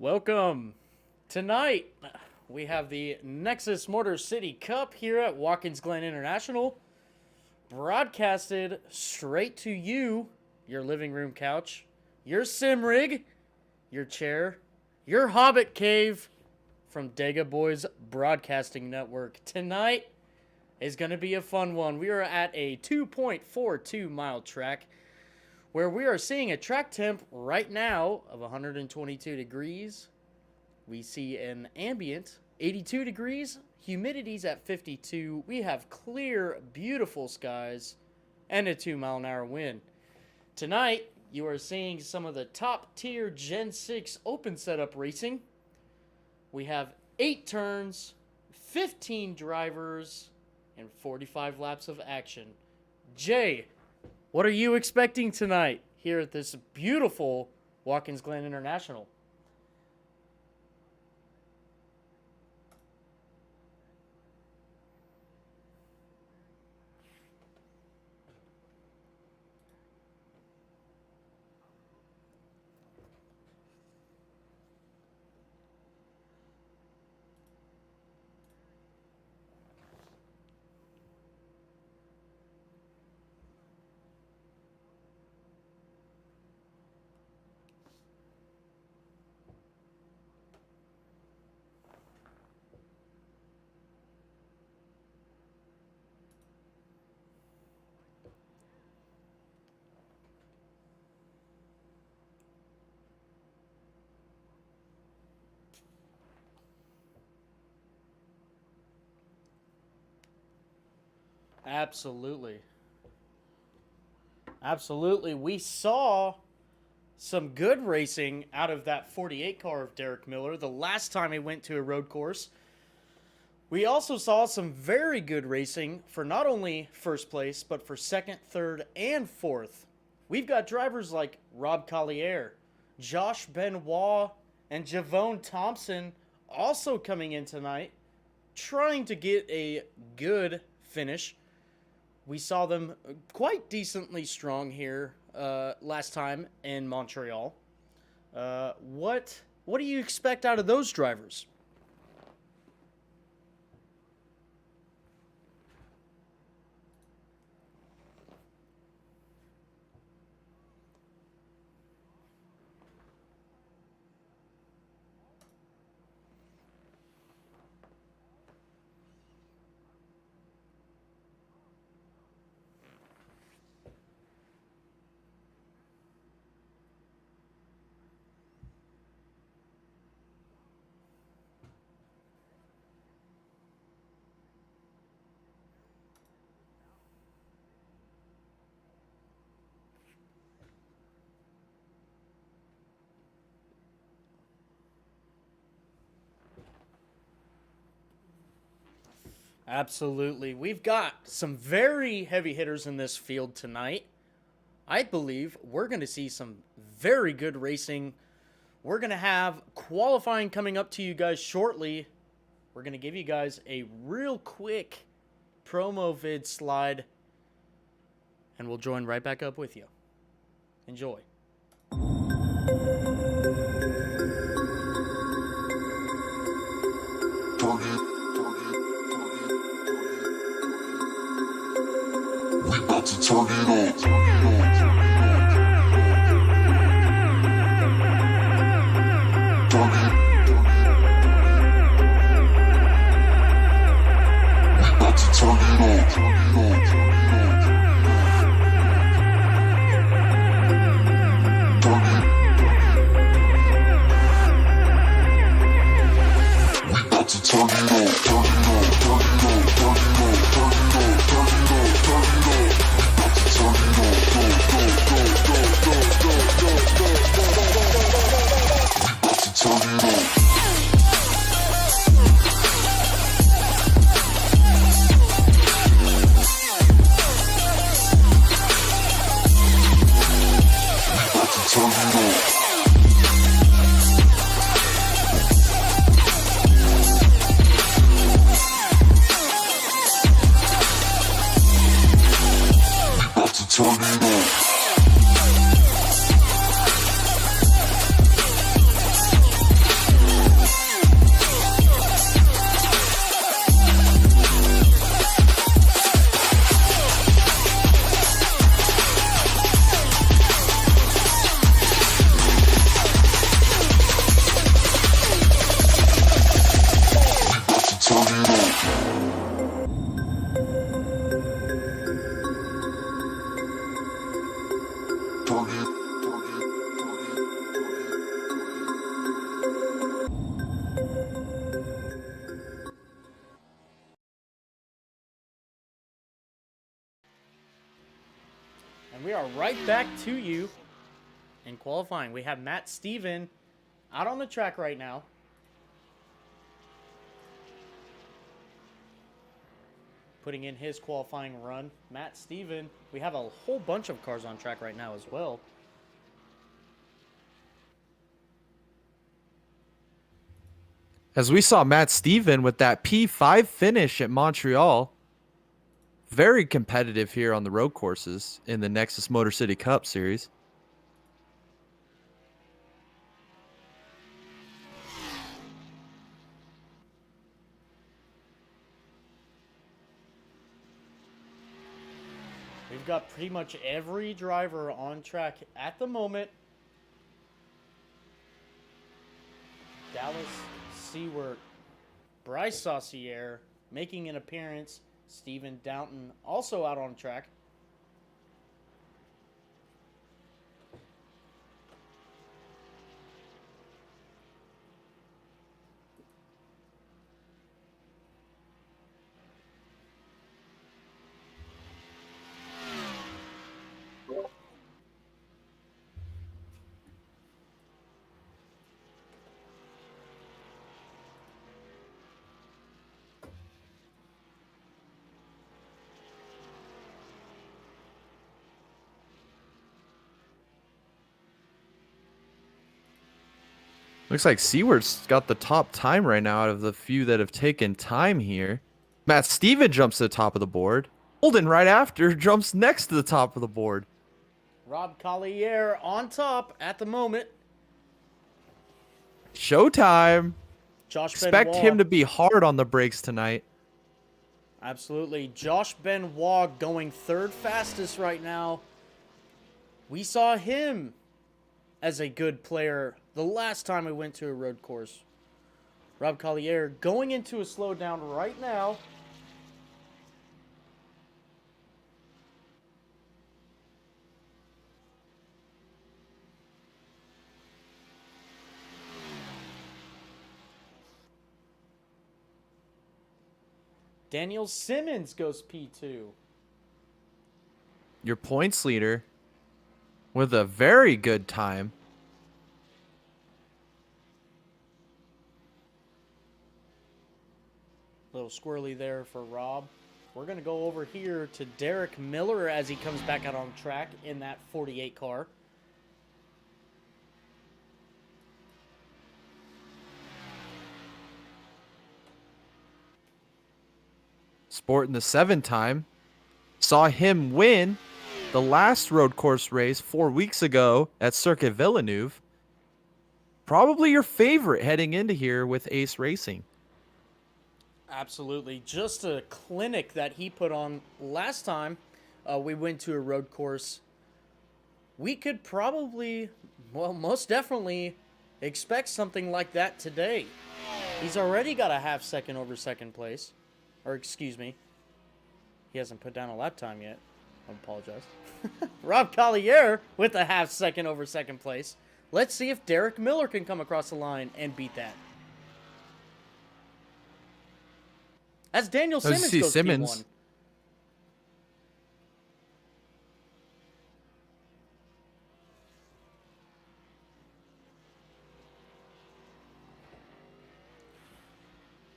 Welcome. Tonight, we have the Nexus Motor City Cup here at Watkins Glen International, broadcasted straight to you, your living room couch, your sim rig, your chair, your hobbit cave from Dega Boys Broadcasting Network. Tonight is going to be a fun one. We are at a 2.42 mile track where we are seeing a track temp right now of 122 degrees. We see an ambient 82 degrees, humidity's at 52. We have clear, beautiful skies and a 2-mile-an-hour wind. Tonight, you are seeing some of the top tier Gen 6 open setup racing. We have 8 turns, 15 drivers, and 45 laps of action. Jay, what are you expecting tonight here at this beautiful Watkins Glen International? Absolutely. Absolutely. We saw some good racing out of that 48 car of Derek Miller the last time he went to a road course. We also saw some very good racing for not only first place, but for second, third, and fourth. We've got drivers like Rob Collier, Josh Benoit, and Javone Thompson also coming in tonight, trying to get a good finish. We saw them quite decently strong here last time in Montreal. What do you expect out of those drivers? Absolutely. We've got some very heavy hitters in this field tonight. I believe we're going to see some very good racing. We're going to have qualifying coming up to you guys shortly. We're going to give you guys a real quick promo vid slide, and we'll join right back up with you. Enjoy. To turn it on. We about to turn it on. we are right back to you in qualifying. We have Matt Steven out on the track right now. Putting in his qualifying run. Matt Steven, we have a whole bunch of cars on track right now as well. As we saw Matt Steven with that P5 finish at Montreal. Very competitive here on the road courses in the Nexus Motor City Cup series. We've got pretty much every driver on track at the moment. Dallas Seward, Bryce Saucier making an appearance. Stephen Downton also out on track. Looks like Seward's got the top time right now out of the few that have taken time here. Matt Steven jumps to the top of the board. Holden right after jumps next to the top of the board. Rob Collier on top at the moment. Showtime. Josh Expect Benoit. him to be hard on the brakes tonight. Absolutely. Josh Benoit going third fastest right now. We saw him as a good player the last time we went to a road course. Rob Collier going into a slowdown right now. Daniel Simmons goes P2. Your points leader with a very good time. Little squirrely there for Rob. We're going to go over here to Derek Miller as he comes back out on track in that 48 car. Sporting the 7 time. Saw him win the last road course race 4 weeks ago at Circuit Villeneuve. Probably your favorite heading into here with Ace Racing. Absolutely. Just a clinic that he put on last time we went to a road course. We could probably, well, most definitely expect something like that today. He's already got a half second over second place. Or, excuse me. He hasn't put down a lap time yet. I apologize. Rob Collier with a half second over second place. Let's see if Derek Miller can come across the line and beat that. As Daniel Simmons goes Simmons. P1.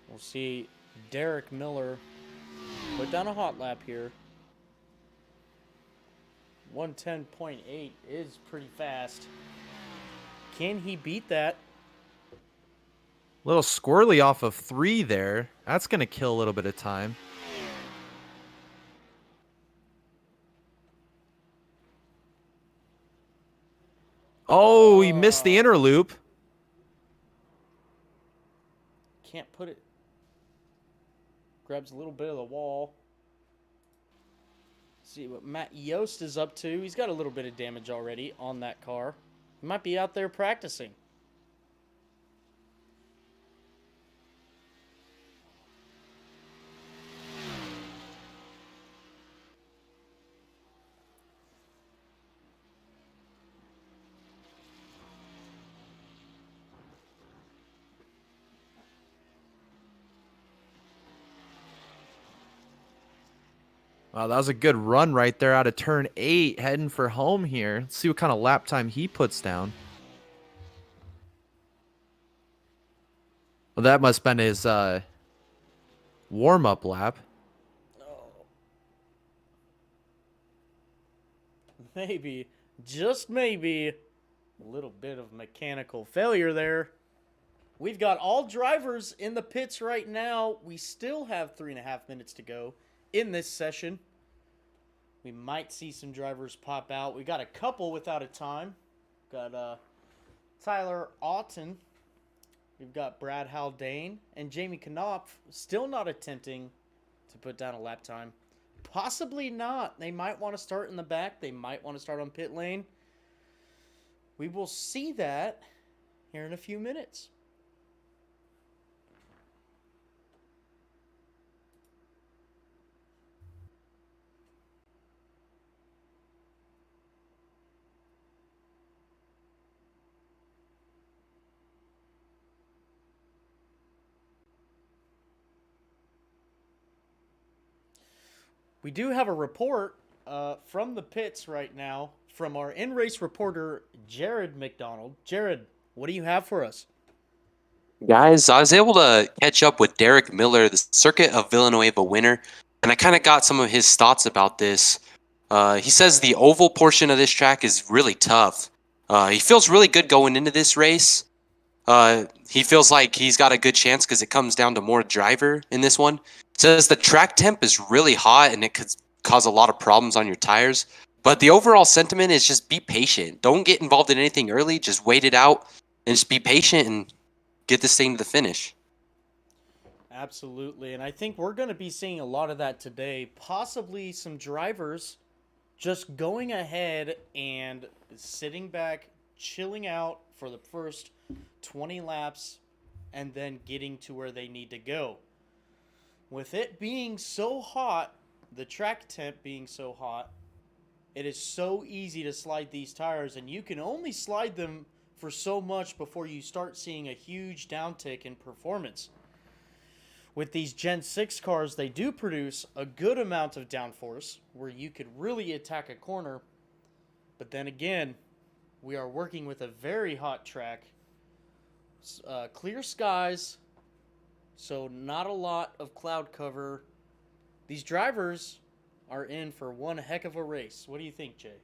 We'll see Derek Miller put down a hot lap here. 110.8 is pretty fast. Can he beat that? Little squirrely off of 3 there. That's going to kill a little bit of time. Oh, he missed the inner loop. Can't put it. Grabs a little bit of the wall. See what Matt Yost is up to. He's got a little bit of damage already on that car. He might be out there practicing. Wow, that was a good run right there out of turn 8, heading for home here. Let's see what kind of lap time he puts down. Well, that must have been his warm-up lap. Maybe, just maybe, a little bit of mechanical failure there. We've got all drivers in the pits right now. We still have 3.5 minutes to go in this session. We might see some drivers pop out. We got a couple without a time. Got Tyler Auten. We've got Brad Haldane and Jamie Knopf still not attempting to put down a lap time. Possibly not. They might want to start in the back. They might want to start on pit lane. We will see that here in a few minutes. We do have a report from the pits right now from our in-race reporter, Jared McDonald. Jared, what do you have for us? Guys, I was able to catch up with Derek Miller, the Circuit of Villanueva winner, and I kind of got some of his thoughts about this. He says the oval portion of this track is really tough. He feels really good going into this race. He feels like he's got a good chance because it comes down to more driver in this one. Says the track temp is really hot and it could cause a lot of problems on your tires. But the overall sentiment is just be patient. Don't get involved in anything early. Just wait it out and just be patient and get this thing to the finish. Absolutely. And I think we're going to be seeing a lot of that today. Possibly some drivers just going ahead and sitting back, chilling out for the first 20 laps, and then getting to where they need to go. With it being so hot, the track temp being so hot, it is so easy to slide these tires, and you can only slide them for so much before you start seeing a huge downtick in performance. With these Gen 6 cars, they do produce a good amount of downforce where you could really attack a corner. But then again, we are working with a very hot track. Clear skies, so not a lot of cloud cover. These drivers are in for one heck of a race. What do you think, Jay?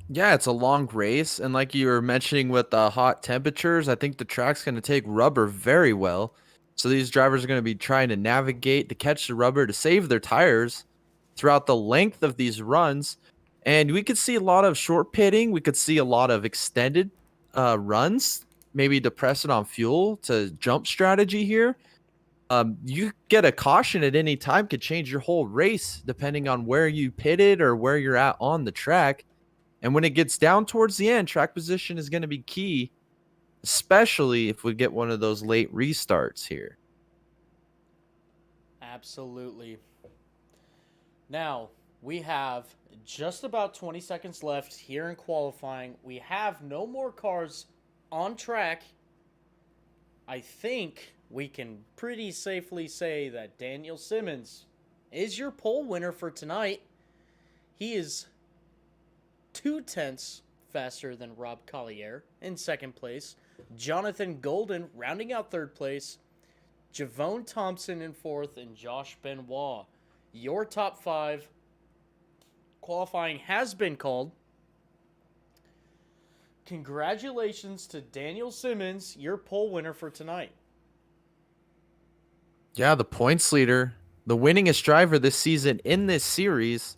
Yeah, it's a long race, and like you were mentioning with the hot temperatures, I think the track's going to take rubber very well. So these drivers are going to be trying to navigate to catch the rubber to save their tires throughout the length of these runs. And we could see a lot of short pitting. We could see a lot of extended runs, maybe depressing on fuel to jump strategy here. You get a caution at any time could change your whole race depending on where you pitted or where you're at on the track. And when it gets down towards the end, track position is going to be key, especially if we get one of those late restarts here. Absolutely. Now, we have just about 20 seconds left here in qualifying. We have no more cars on track. I think we can pretty safely say that Daniel Simmons is your pole winner for tonight. He is 0.2 faster than Rob Collier in second place. Jonathan Golden rounding out third place. Javone Thompson in fourth, and Josh Benoit. Your top 5. Qualifying has been called. Congratulations to Daniel Simmons, your pole winner for tonight. Yeah, the points leader, the winningest driver this season in this series,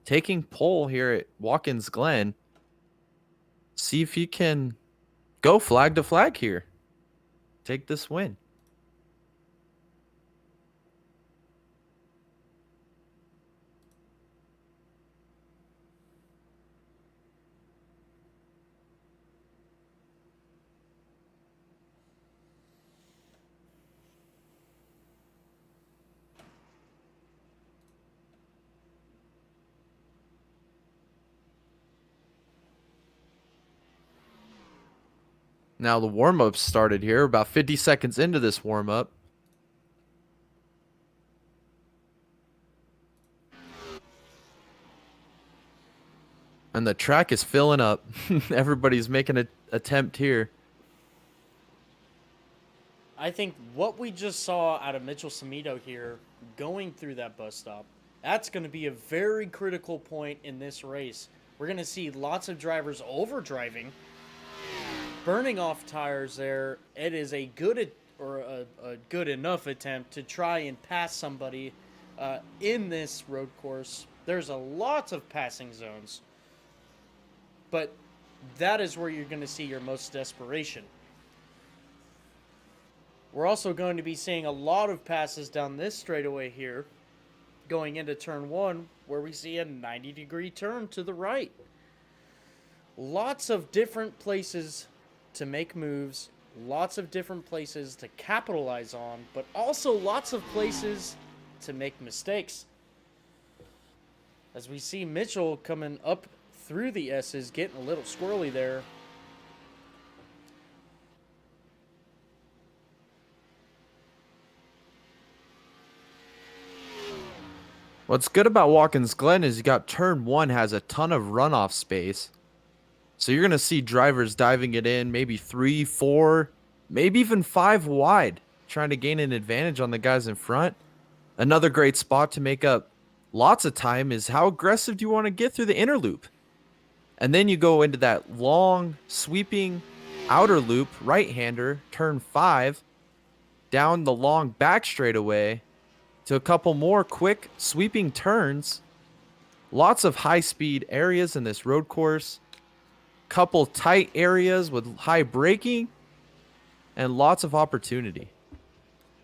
taking pole here at Watkins Glen. See if you can go flag to flag here. Take this win. Now the warm-up started here, about 50 seconds into this warm-up. And the track is filling up. Everybody's making an attempt here. I think what we just saw out of Mitchell Samito here, going through that bus stop, that's going to be a very critical point in this race. We're going to see lots of drivers overdriving, burning off tires there. It is a good or a good enough attempt to try and pass somebody in this road course. There's a lot of passing zones, but that is where you're going to see your most desperation. We're also going to be seeing a lot of passes down this straightaway here, going into turn 1, where we see a 90-degree turn to the right. Lots of different places to make moves, lots of different places to capitalize on, but also lots of places to make mistakes. As we see Mitchell coming up through the S's, getting a little squirrely there. What's good about Watkins Glen is you got turn 1 has a ton of runoff space. So you're going to see drivers diving it in, maybe 3, 4, maybe even 5 wide, trying to gain an advantage on the guys in front. Another great spot to make up lots of time is how aggressive do you want to get through the inner loop? And then you go into that long, sweeping outer loop, right-hander, turn 5, down the long back straightaway to a couple more quick sweeping turns. Lots of high-speed areas in this road course. Couple tight areas with high braking. And lots of opportunity.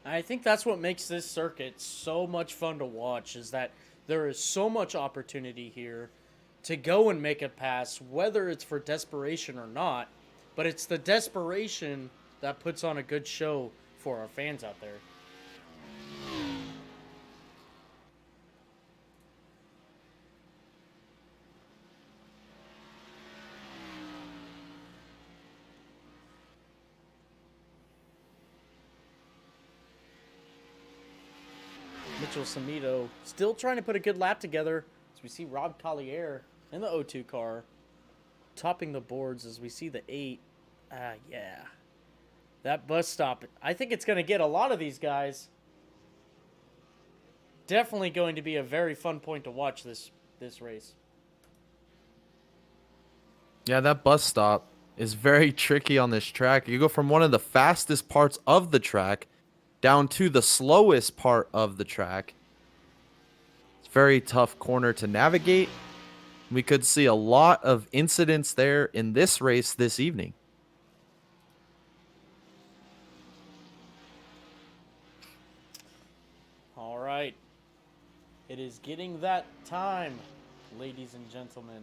I think that's what makes this circuit so much fun to watch, is that there is so much opportunity here to go and make a pass, whether it's for desperation or not. But it's the desperation that puts on a good show for our fans out there. Mitchell Samito still trying to put a good lap together as we see Rob Collier in the O2 car topping the boards as we see the 8. Yeah. That bus stop, I think it's going to get a lot of these guys. Definitely going to be a very fun point to watch this race. Yeah, that bus stop is very tricky on this track. You go from one of the fastest parts of the track down to the slowest part of the track. It's a very tough corner to navigate. We could see a lot of incidents there in this race this evening. All right. It is getting that time, ladies and gentlemen.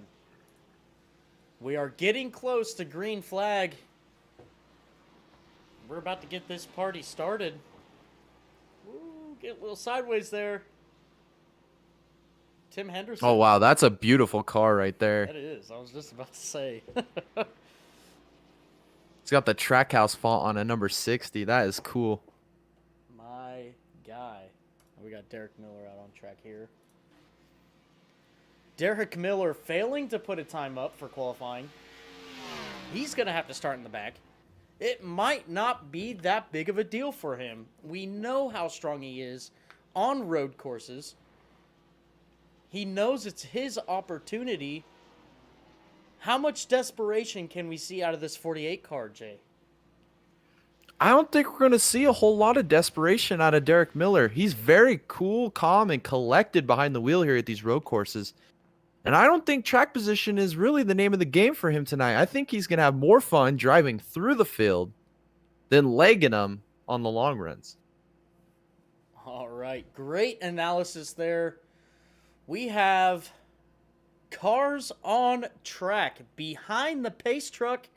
We are getting close to green flag. We're about to get this party started. Ooh, get a little sideways there. Tim Henderson. Oh, wow. That's a beautiful car right there. That is. I was just about to say. It's got the Trackhouse font on a number 60. That is cool. My guy. We got Derek Miller out on track here. Derek Miller failing to put a time up for qualifying. He's going to have to start in the back. It might not be that big of a deal for him. We know how strong he is on road courses. He knows it's his opportunity. How much desperation can we see out of this 48 car, Jay? I don't think we're going to see a whole lot of desperation out of Derek Miller. He's very cool, calm, and collected behind the wheel here at these road courses. And I don't think track position is really the name of the game for him tonight. I think he's going to have more fun driving through the field than legging them on the long runs. All right. Great analysis there. We have cars on track behind the pace truck.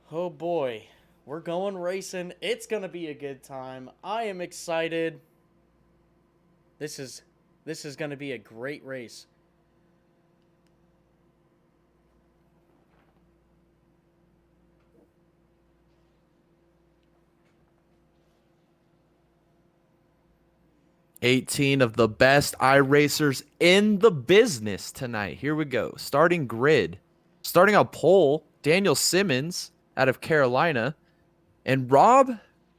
Oh boy. We're going racing. It's going to be a good time. I am excited. This is going to be a great race. 18 of the best iRacers in the business tonight. Here we go. Starting grid. Starting on pole, Daniel Simmons out of Carolina. And Rob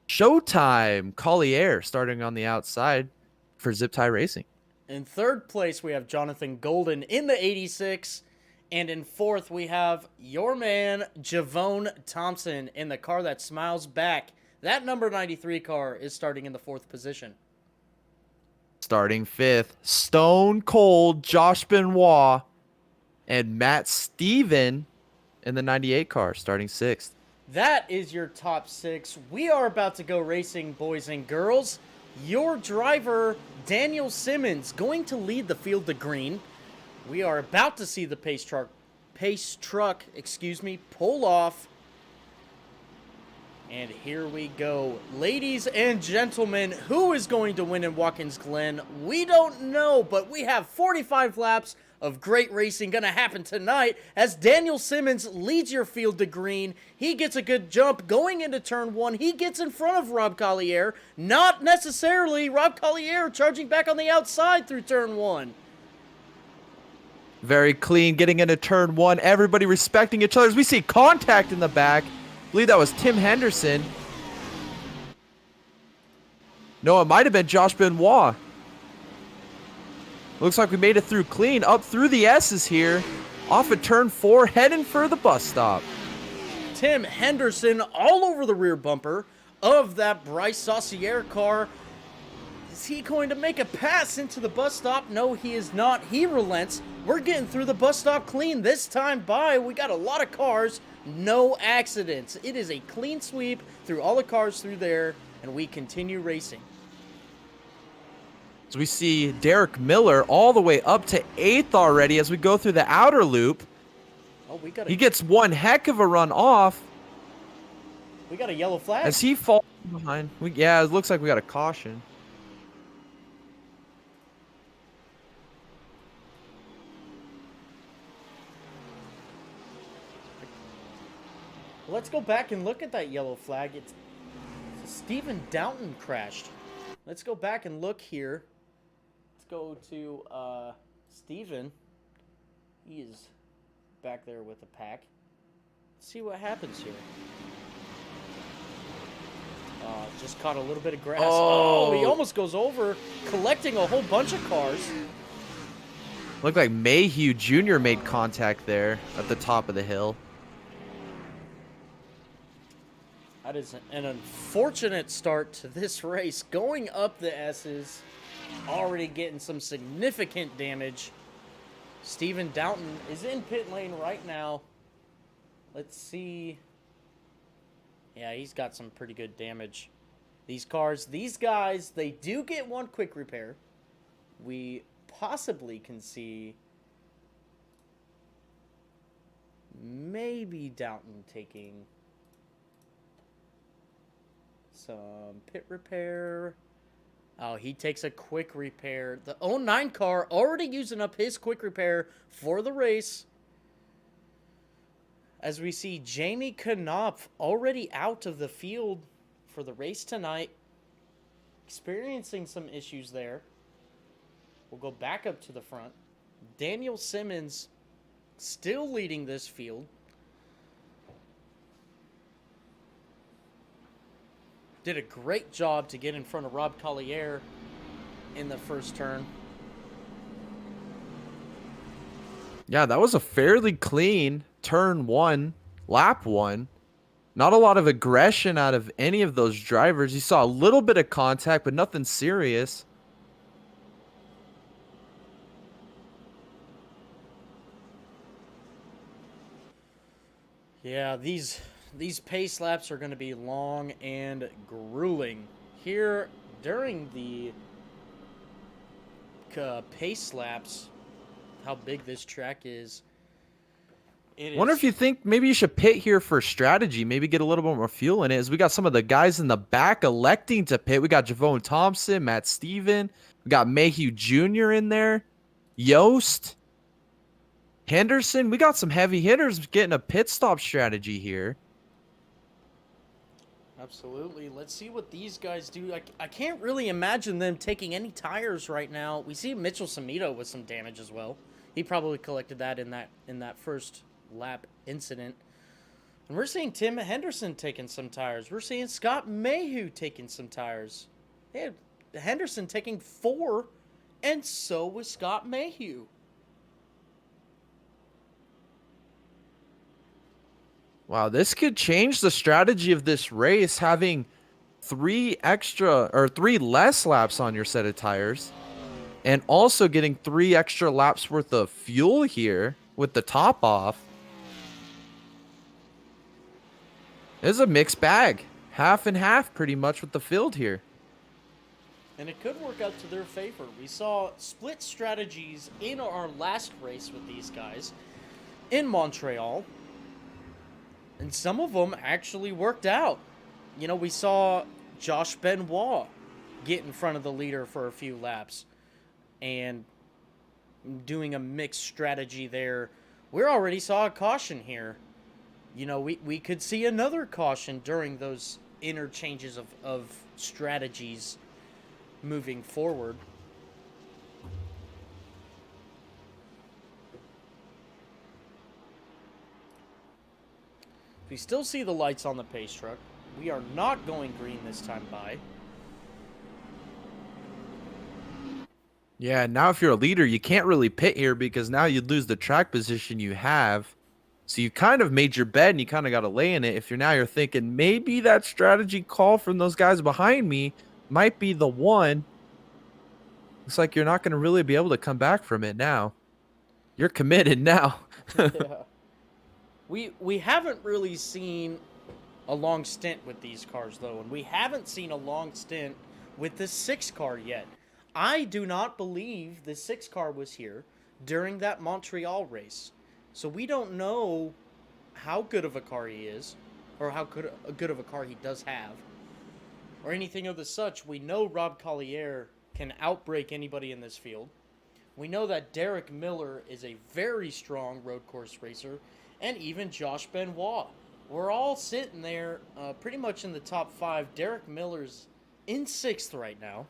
Showtime Collier starting on the outside for Zip Tie Racing. In third place, we have Jonathan Golden in the 86. And in fourth, we have your man, Javone Thompson, in the car that smiles back. That number 93 car is starting in the fourth position. Starting fifth, Stone Cold Josh Benoit and Matt Steven in the 98 car, starting sixth. That is your top six. We are about to go racing, boys and girls. Your driver, Daniel Simmons, going to lead the field to green. We are about to see the pace truck, pull off. And here we go. Ladies and gentlemen, who is going to win in Watkins Glen? We don't know, but we have 45 laps of great racing going to happen tonight as Daniel Simmons leads your field to green. He gets a good jump going into turn one. He gets in front of Rob Collier. Not necessarily. Rob Collier charging back on the outside through turn one. Very clean, getting into turn one. Everybody respecting each other as we see contact in the back. I believe that was Tim Henderson. No, it might have been Josh Benoit. Looks like we made it through clean. Up through the S's here. Off at turn four, heading for the bus stop. Tim Henderson all over the rear bumper of that Bryce Saucier car. Is he going to make a pass into the bus stop? No, he is not. He relents. We're getting through the bus stop clean this time by. We got a lot of cars. No accidents. It is a clean sweep through all the cars through there, and we continue racing. So we see Derek Miller all the way up to 8th already as we go through the outer loop. Oh, he gets one heck of a run off. We got a yellow flag. As he falls behind. Yeah, it looks like we got a caution. Let's go back and look at that yellow flag. It's Stephen Downton crashed. Let's go back and look here. Let's go to Stephen. He is back there with the pack. Let's see what happens here. Just caught a little bit of grass. Oh, he almost goes over, collecting a whole bunch of cars. Looked like Mayhew Jr. made contact there at the top of the hill. That is an unfortunate start to this race. Going up the S's, already getting some significant damage. Stephen Downton is in pit lane right now. Let's see. Yeah, he's got some pretty good damage. These cars, these guys, they do get one quick repair. We possibly can see maybe Downton taking some pit repair. Oh, he takes a quick repair. The 09 car already using up his quick repair for the race. As we see Jamie Knopf already out of the field for the race tonight. Experiencing some issues there. We'll go back up to the front. Daniel Simmons still leading this field. Did a great job to get in front of Rob Collier in the first turn. Yeah, that was a fairly clean turn one, lap one. Not a lot of aggression out of any of those drivers. You saw a little bit of contact, but nothing serious. Yeah, these pace laps are going to be long and grueling. Here, during the pace laps, how big this track is. Wonder if you think maybe you should pit here for strategy, maybe get a little bit more fuel in it, as we got some of the guys in the back electing to pit. We got Javone Thompson, Matt Steven, we got Mayhew Jr. in there, Yost, Henderson. We got some heavy hitters getting a pit stop strategy here. Absolutely. Let's see what these guys do. I can't really imagine them taking any tires right now. We see Mitchell Samito with some damage as well. He probably collected that in that first lap incident. And we're seeing Tim Henderson taking some tires. We're seeing Scott Mayhew taking some tires. Yeah, Henderson taking 4, and so was Scott Mayhew. Wow, this could change the strategy of this race, having 3 less laps on your set of tires, and also getting 3 extra laps worth of fuel here with the top off. It's a mixed bag. Half and half pretty much with the field here. And it could work out to their favor. We saw split strategies in our last race with these guys in Montreal. And some of them actually worked out. You know, we saw Josh Benoit get in front of the leader for a few laps and doing a mixed strategy there. We already saw a caution here. You know, we could see another caution during those interchanges of strategies moving forward. We still see the lights on the pace truck. We are not going green this time by. Yeah, now if you're a leader, you can't really pit here because now you'd lose the track position you have. So you kind of made your bet and you kind of got to lay in it. If you're thinking maybe that strategy call from those guys behind me might be the one. Looks like you're not going to really be able to come back from it now. You're committed now. Yeah. We haven't really seen a long stint with these cars, though, and we haven't seen a long stint with the 6 car yet. I do not believe the 6 car was here during that Montreal race. So we don't know how good of a car he is, or how good of a car he does have, or anything of the such. We know Rob Collier can outbreak anybody in this field. We know that Derek Miller is a very strong road course racer, and even Josh Benoit. We're all sitting there pretty much in the top 5. Derek Miller's in 6th right now.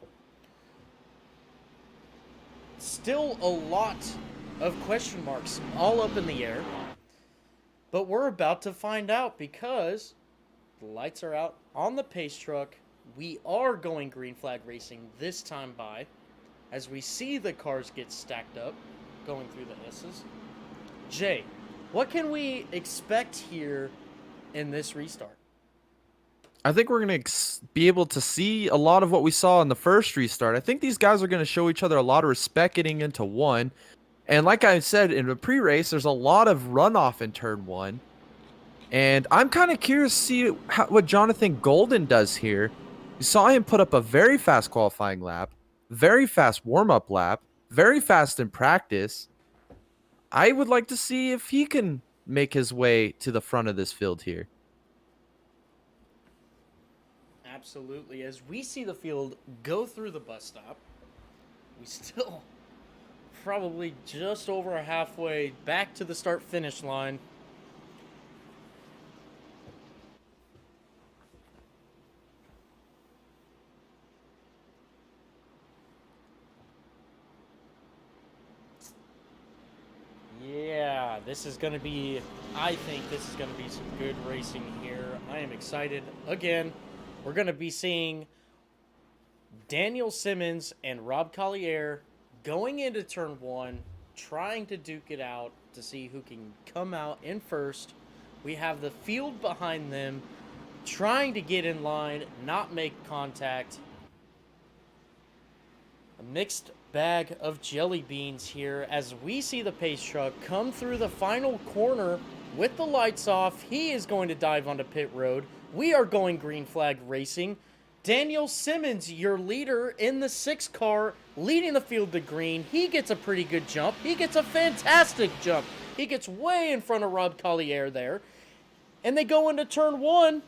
Still a lot of question marks all up in the air. But we're about to find out because the lights are out on the pace truck. We are going green flag racing this time by as we see the cars get stacked up going through the S's. Jay, what can we expect here in this restart? I think we're going to be able to see a lot of what we saw in the first restart. I think these guys are going to show each other a lot of respect getting into 1. And like I said in the pre-race, there's a lot of runoff in turn 1. And I'm kind of curious to see what Jonathan Golden does here. You saw him put up a very fast qualifying lap, very fast warm-up lap, very fast in practice. I would like to see if he can make his way to the front of this field here. Absolutely. As we see the field go through the bus stop, we still probably just over halfway back to the start-finish line. Yeah, this is going to be, I think this is going to be some good racing here. I am excited. Again, we're going to be seeing Daniel Simmons and Rob Collier going into turn 1, trying to duke it out to see who can come out in first. We have the field behind them trying to get in line, not make contact. A mixed bag of jelly beans here as we see the pace truck come through the final corner with the lights off. He is going to dive onto pit road. We are going green flag racing. Daniel Simmons, your leader in the 6 car, leading the field to green. He gets a pretty good jump. He gets a fantastic jump. He gets way in front of Rob Collier there. And they go into turn 1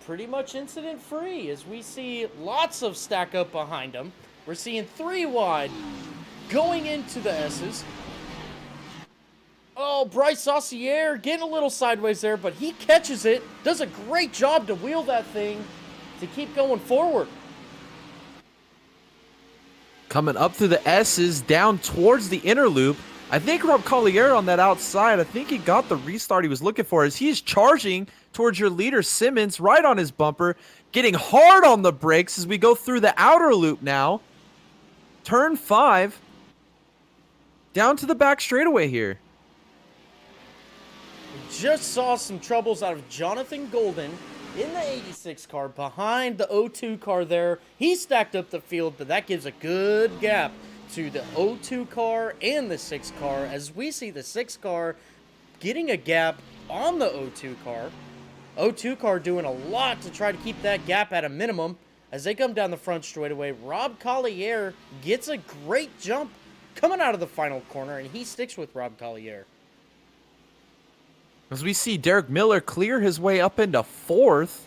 pretty much incident free as we see lots of stack up behind them. We're seeing 3 wide going into the S's. Oh, Bryce Saucier getting a little sideways there, but he catches it. Does a great job to wheel that thing to keep going forward. Coming up through the S's, down towards the inner loop. I think Rob Collier on that outside, I think he got the restart he was looking for as he's charging towards your leader Simmons right on his bumper, getting hard on the brakes as we go through the outer loop now. Turn 5. Down to the back straightaway here. Just saw some troubles out of Jonathan Golden in the 86 car behind the 02 car there. He stacked up the field, but that gives a good gap to the 02 car and the 6 car as we see the 6 car getting a gap on the 02 car. 02 car doing a lot to try to keep that gap at a minimum as they come down the front straightaway. Rob Collier gets a great jump coming out of the final corner, and he sticks with Rob Collier. As we see Derek Miller clear his way up into 4th.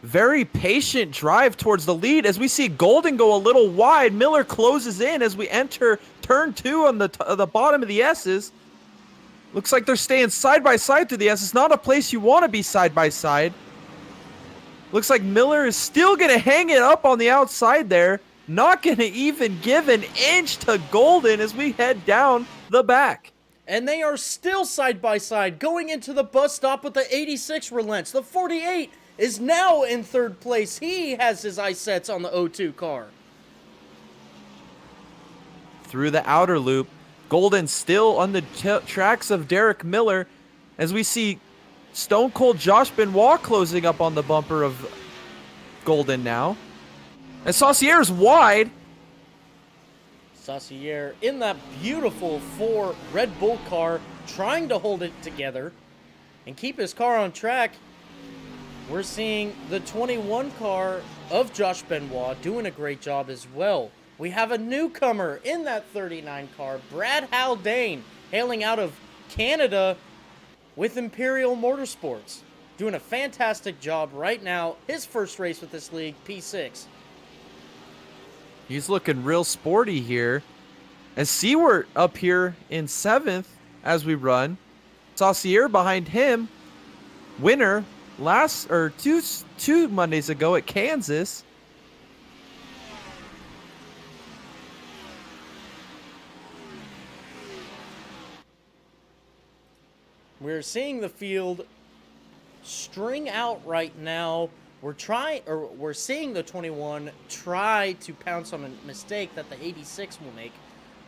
Very patient drive towards the lead as we see Golden go a little wide. Miller closes in as we enter turn 2 on the bottom of the S's. Looks like they're staying side by side through the S's. Not a place you want to be side by side. Looks like Miller is still going to hang it up on the outside there. Not going to even give an inch to Golden as we head down the back. And they are still side by side going into the bus stop with the 86 relents. The 48 is now in 3rd place. He has his eye sets on the 02 car. Through the outer loop, Golden still on the tracks of Derek Miller as we see Stone Cold Josh Benoit closing up on the bumper of Golden now. And Saucier's wide. Saucier in that beautiful 4 Red Bull car trying to hold it together and keep his car on track. We're seeing the 21 car of Josh Benoit doing a great job as well. We have a newcomer in that 39 car, Brad Haldane, hailing out of Canada with Imperial Motorsports. Doing a fantastic job right now. His first race with this league, P6. He's looking real sporty here. And Seward up here in 7th as we run. Saucier behind him. Winner two Mondays ago at Kansas. We're seeing the field string out right now. We're seeing the 21 try to pounce on a mistake that the 86 will make,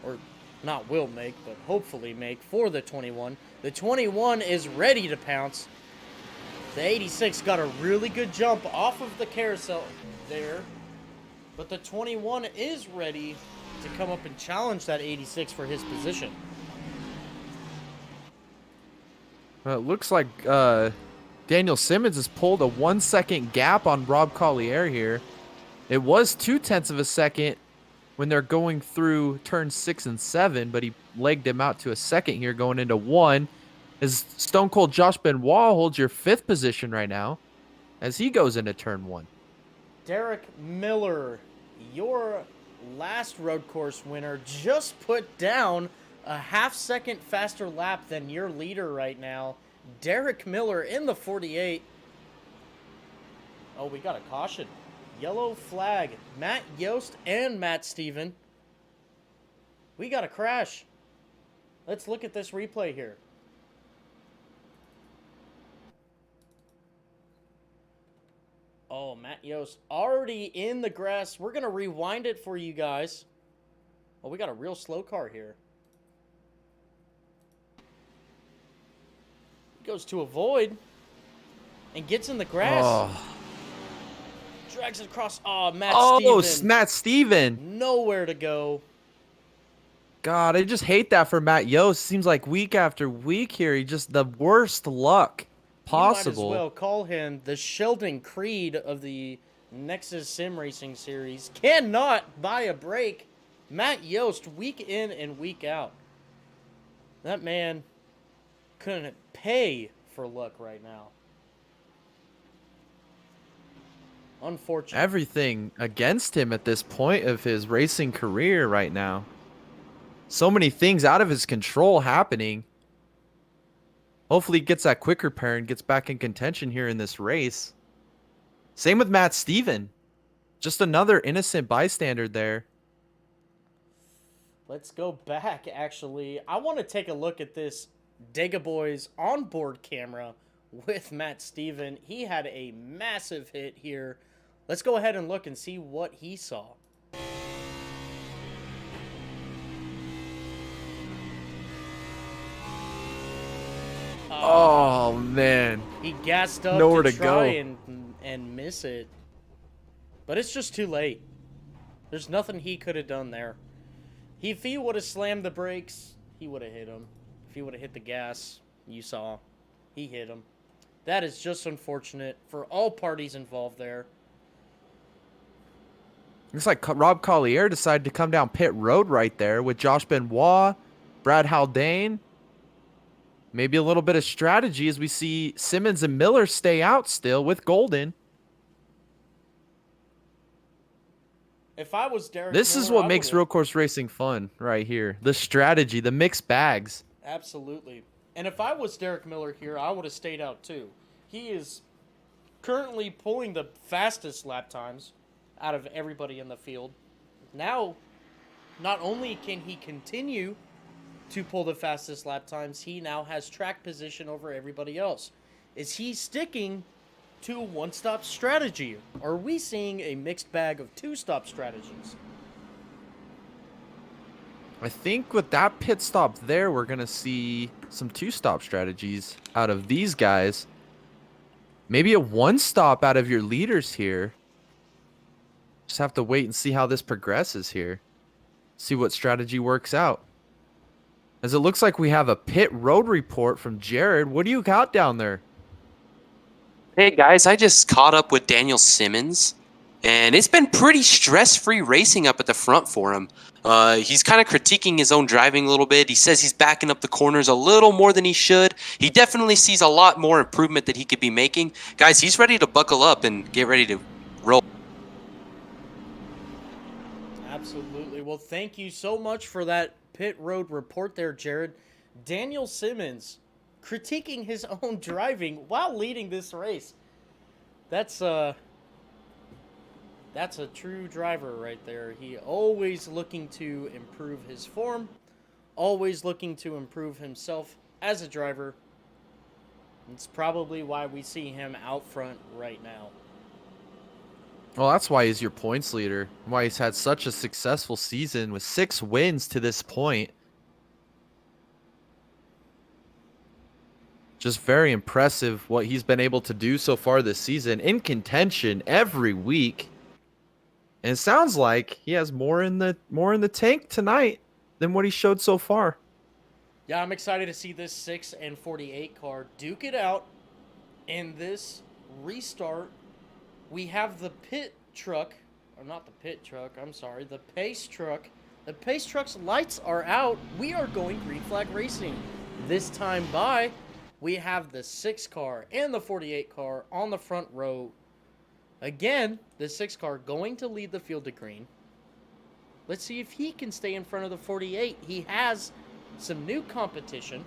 or not will make, but hopefully make for the 21. The 21 is ready to pounce. The 86 got a really good jump off of the carousel there, but the 21 is ready to come up and challenge that 86 for his position. It looks like Daniel Simmons has pulled a 1-second gap on Rob Collier here. It was 0.2 of a second when they're going through turns 6 and 7, but he legged him out to a second here going into 1. As Stone Cold Josh Benoit holds your 5th position right now as he goes into turn 1. Derek Miller, your last road course winner, just put down a half-second faster lap than your leader right now. Derek Miller in the 48. Oh, we got a caution. Yellow flag. Matt Yost and Matt Steven. We got a crash. Let's look at this replay here. Oh, Matt Yost already in the grass. We're going to rewind it for you guys. Oh, we got a real slow car here. Goes to avoid and gets in the grass. Oh. Drags it across. Oh, Matt Steven. Matt Steven. Nowhere to go. God, I just hate that for Matt Yost. Seems like week after week here, he just the worst luck possible. You might as well call him the Sheldon Creed of the Nexus Sim Racing Series. Cannot buy a break. Matt Yost, week in and week out. That man couldn't pay for luck right now. Unfortunate. Everything against him at this point of his racing career right now. So many things out of his control happening. Hopefully he gets that quick repair and gets back in contention here in this race. Same with Matt Steven. Just another innocent bystander there. Let's go back, actually. I want to take a look at this Dega Boys onboard camera with Matt Steven. He had a massive hit here. Let's go ahead and look and see what he saw. Oh, man. He gassed up Nowhere to to try go. and miss it. But it's just too late. There's nothing he could have done there. If he would have slammed the brakes, he would have hit him. If he would have hit the gas, you saw, he hit him. That is just unfortunate for all parties involved there. Looks like Rob Collier decided to come down pit road right there with Josh Benoit, Brad Haldane. Maybe a little bit of strategy as we see Simmons and Miller stay out still with Golden. If I was Derek This is Miller, what I makes would've- road course racing fun right here. The strategy, the mixed bags. Absolutely. And if I was Derek Miller here, I would have stayed out too. He is currently pulling the fastest lap times out of everybody in the field. Now, not only can he continue to pull the fastest lap times, he now has track position over everybody else. Is he sticking to a one-stop strategy? Are we seeing a mixed bag of two-stop strategies? I think with that pit stop there, we're going to see some two-stop strategies out of these guys. Maybe a one-stop out of your leaders here. Just have to wait and see how this progresses here. See what strategy works out. As it looks like we have a pit road report from Jared. What do you got down there? Hey guys, I just caught up with Daniel Simmons, and it's been pretty stress-free racing up at the front for him. He's kind of critiquing his own driving a little bit. He says he's backing up the corners a little more than he should. He definitely sees a lot more improvement that he could be making. Guys, he's ready to buckle up and get ready to roll. Absolutely. Well, thank you so much for that pit road report there, Jared. Daniel Simmons critiquing his own driving while leading this race. That's a true driver right there. He always looking to improve his form, always looking to improve himself as a driver. It's probably why we see him out front right now. Well, that's why he's your points leader. Why he's had such a successful season with 6 wins to this point. Just very impressive what he's been able to do so far this season. In contention every week. And it sounds like he has more in the tank tonight than what he showed so far. Yeah, I'm excited to see this 6 and 48 car duke it out in this restart. We have the pit truck, or not the pit truck, I'm sorry, the pace truck. The pace truck's lights are out. We are going green flag racing. This time by, we have the 6 car and the 48 car on the front row. Again, the 6 car going to lead the field to green. Let's see if he can stay in front of the 48. He has some new competition.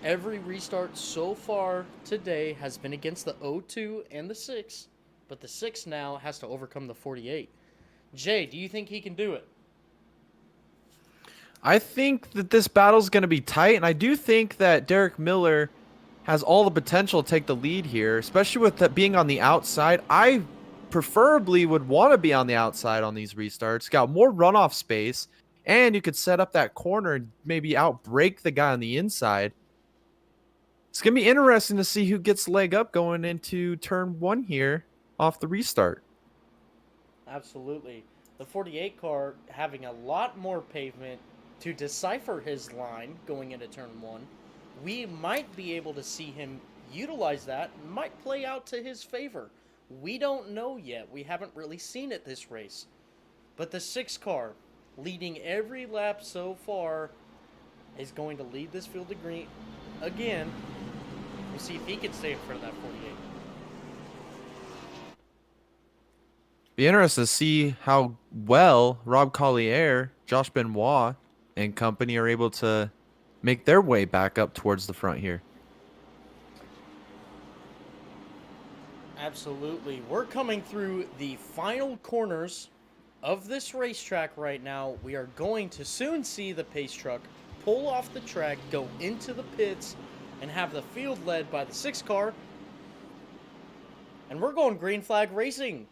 Every restart so far today has been against the 02 and the 6, but the 6 now has to overcome the 48. Jay, do you think he can do it? I think that this battle's going to be tight, and I do think that Derek Miller has all the potential to take the lead here, especially with that being on the outside. I preferably would want to be on the outside on these restarts. Got more runoff space, and you could set up that corner and maybe outbrake the guy on the inside. It's going to be interesting to see who gets leg up going into turn 1 here off the restart. Absolutely. The 48 car having a lot more pavement to decipher his line going into turn 1. We might be able to see him utilize that. Might play out to his favor. We don't know yet. We haven't really seen it this race. But the 6 car, leading every lap so far, is going to lead this field to green again. We'll see if he can stay in front of that 48. Be interested to see how well Rob Collier, Josh Benoit, and company are able to make their way back up towards the front here. Absolutely. We're coming through the final corners of this racetrack right now. We are going to soon see the pace truck pull off the track, go into the pits, and have the field led by the 6 car. And we're going green flag racing.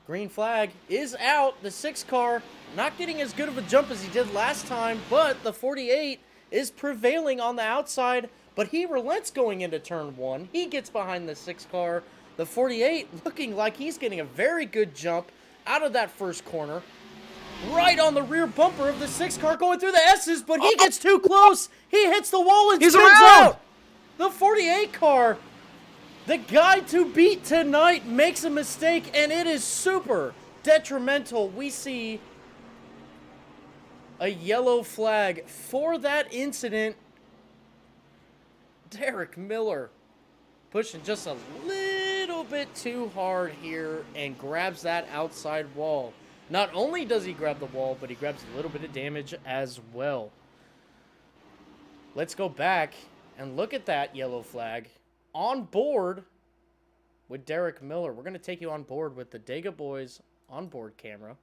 Green flag is out. The 6 car not getting as good of a jump as he did last time, but the 48 is prevailing on the outside, but he relents going into turn 1. He gets behind the 6 car. The 48 looking like he's getting a very good jump out of that first corner. Right on the rear bumper of the 6 car going through the S's, but he gets too close. He hits the wall and He's spins around. out. The 48 car, the guy to beat tonight, makes a mistake, and it is super detrimental. We see a yellow flag for that incident. Derek Miller pushing just a little bit too hard here and grabs that outside wall. Not only does he grab the wall, but he grabs a little bit of damage as well. Let's go back and look at that yellow flag on board with Derek Miller. We're going to take you on board with the Dega Boys onboard camera.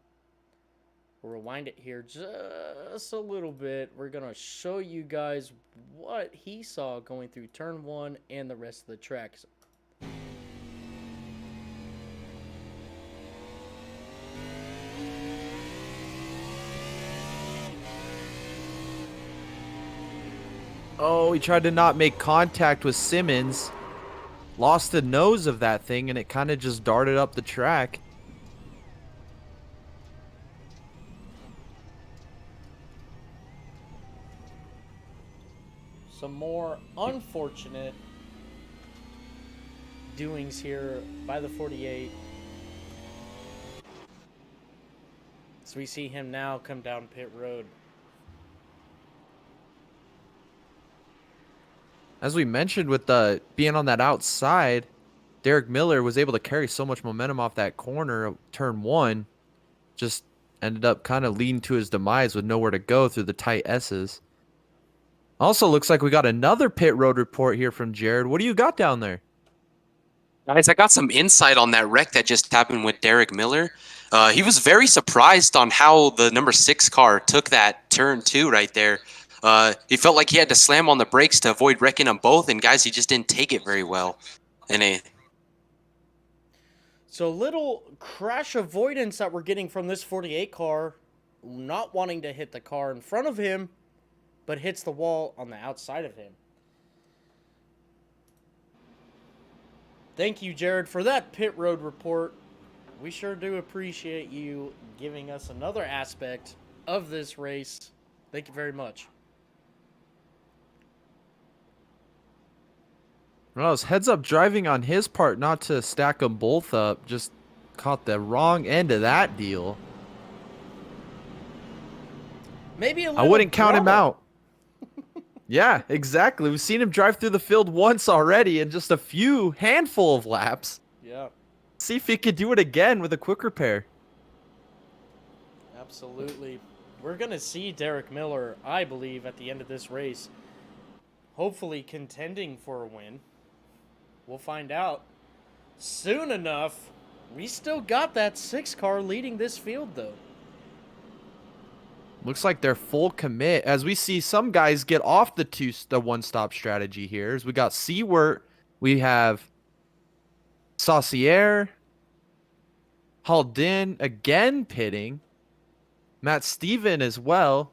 We'll rewind it here just a little bit. We're going to show you guys what he saw going through turn 1 and the rest of the track. Oh, he tried to not make contact with Simmons. Lost the nose of that thing, and it kind of just darted up the track. Some more unfortunate doings here by the 48. So we see him now come down pit road. As we mentioned with the being on that outside, Derek Miller was able to carry so much momentum off that corner of turn 1. Just ended up kind of leading to his demise with nowhere to go through the tight S's. Also looks like we got another pit road report here from Jared. What do you got down there? Guys, I got some insight on that wreck that just happened with Derek Miller. He was very surprised on how the number 6 car took that turn 2 right there. He felt like he had to slam on the brakes to avoid wrecking them both, and guys, he just didn't take it very well. So little crash avoidance that we're getting from this 48 car, not wanting to hit the car in front of him, but hits the wall on the outside of him. Thank you, Jared, for that pit road report. We sure do appreciate you giving us another aspect of this race. Thank you very much. Well, it was heads up driving on his part not to stack them both up. Just caught the wrong end of that deal. Maybe a I little wouldn't count him drama. out. Yeah, exactly. We've seen him drive through the field once already in just a handful of laps. Yeah, See if he could do it again with a quick repair. absolutely. We're going to see Derek Miller, I believe, at the end of this race, hopefully contending for a win. We'll find out soon enough. We still got that 6 car leading this field, though. Looks like they're full commit as we see some guys get off the one-stop strategy here. As we got Seward, we have Saucier, Haldin again pitting, Matt Steven as well.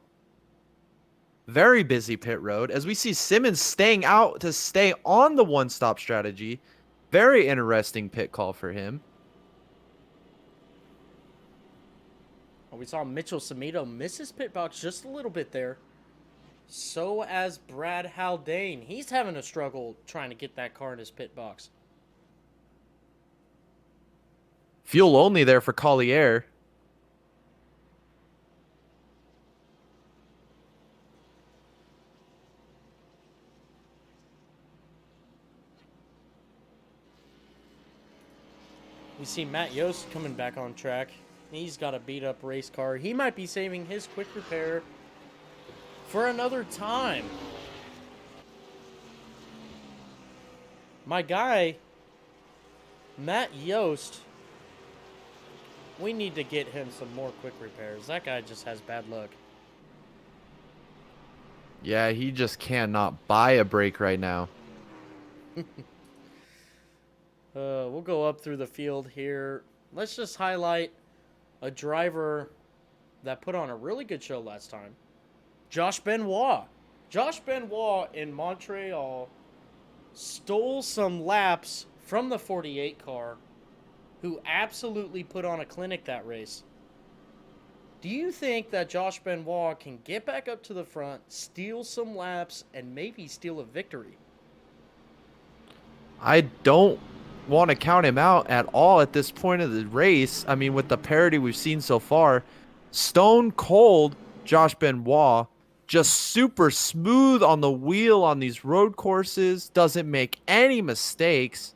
Very busy pit road as we see Simmons staying out to stay on the one-stop strategy. Very interesting pit call for him. We saw Mitchell Samito miss his pit box just a little bit there. So as Brad Haldane. He's having a struggle trying to get that car in his pit box. Fuel only there for Collier. We see Matt Yost coming back on track. He's got a beat-up race car. He might be saving his quick repair for another time. My guy, Matt Yost, we need to get him some more quick repairs. That guy just has bad luck. Yeah, he just cannot buy a break right now. We'll go up through the field here. Let's just highlight a driver that put on a really good show last time. Josh Benoit. Josh Benoit in Montreal stole some laps from the 48 car, who absolutely put on a clinic that race. Do you think that Josh Benoit can get back up to the front, steal some laps, and maybe steal a victory? I don't want to count him out at all at this point of the race. I mean, with the parity we've seen so far, stone cold Josh Benoit, just super smooth on the wheel on these road courses, doesn't make any mistakes.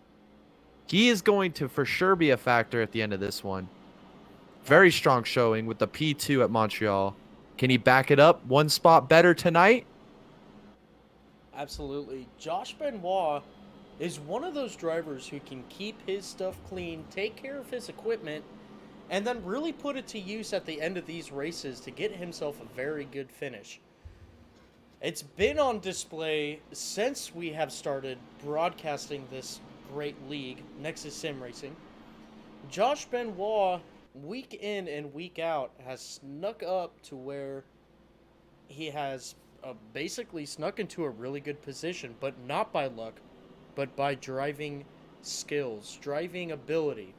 He is going to for sure be a factor at the end of this one. Very strong showing with the P2 at Montreal. Can he back it up one spot better tonight? Absolutely. Josh Benoit is one of those drivers who can keep his stuff clean, take care of his equipment, and then really put it to use at the end of these races to get himself a very good finish. It's been on display since we have started broadcasting this great league, Nexus Sim Racing. Josh Benoit, week in and week out, has snuck up to where he has basically snuck into a really good position, but not by luck, but by driving skills, driving ability.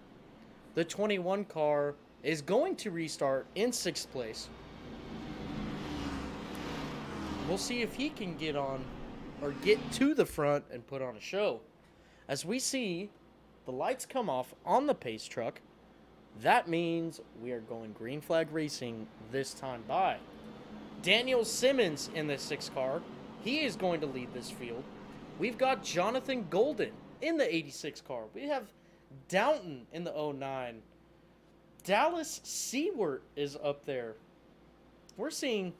The 21 car is going to restart in 6th place. We'll see if he can get on or get to the front and put on a show. As we see the lights come off on the pace truck, that means we are going green flag racing this time by. Daniel Simmons in the 6th car. He is going to lead this field. We've got Jonathan Golden in the 86 car. We have Downton in the 09. Dallas Seward is up there. We're seeing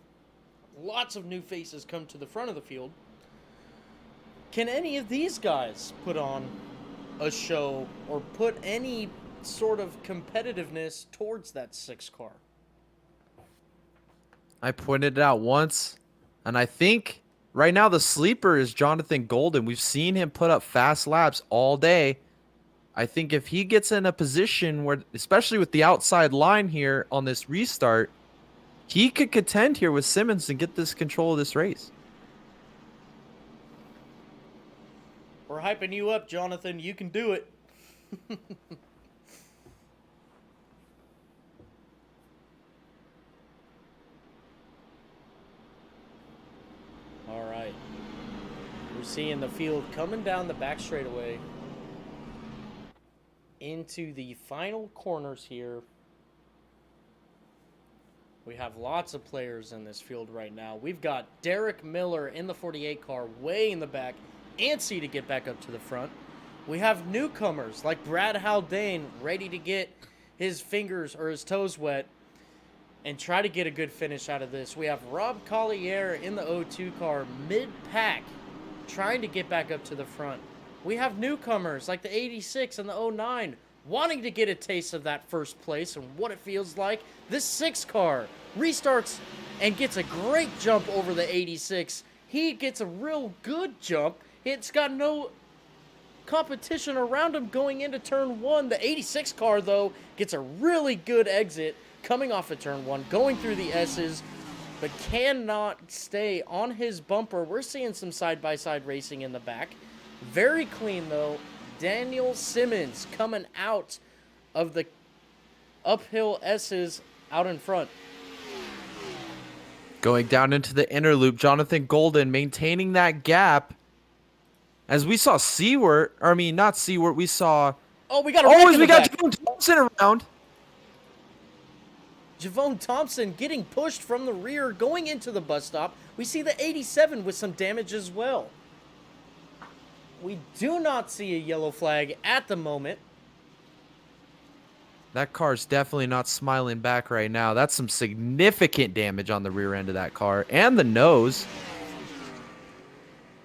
lots of new faces come to the front of the field. Can any of these guys put on a show or put any sort of competitiveness towards that 6 car? I pointed it out once, and I think right now the sleeper is Jonathan Golden. We've seen him put up fast laps all day. I think if he gets in a position where, especially with the outside line here on this restart, he could contend here with Simmons and get this control of this race. We're hyping you up, Jonathan. You can do it. All right. We're seeing the field coming down the back straightaway into the final corners here. We have lots of players in this field right now. We've got Derek Miller in the 48 car way in the back, antsy to get back up to the front. We have newcomers like Brad Haldane ready to get his fingers or his toes wet and try to get a good finish out of this. We have Rob Collier in the 02 car mid-pack trying to get back up to the front. We have newcomers like the 86 and the 09 wanting to get a taste of that first place and what it feels like. This 6 car restarts and gets a great jump over the 86. He gets a real good jump. It's got no competition around him going into turn 1. The 86 car, though, gets a really good exit coming off of turn 1, going through the S's, but cannot stay on his bumper. We're seeing some side-by-side racing in the back. Very clean, though. Daniel Simmons coming out of the uphill S's out in front. Going down into the inner loop, Jonathan Golden maintaining that gap. As we saw Seward, or I mean, not Seward, we saw... Oh, we got a wreck in as we the got back. Javon Thompson around. Javon Thompson getting pushed from the rear, going into the bus stop. We see the 87 with some damage as well. We do not see a yellow flag at the moment. That car's definitely not smiling back right now. That's some significant damage on the rear end of that car and the nose.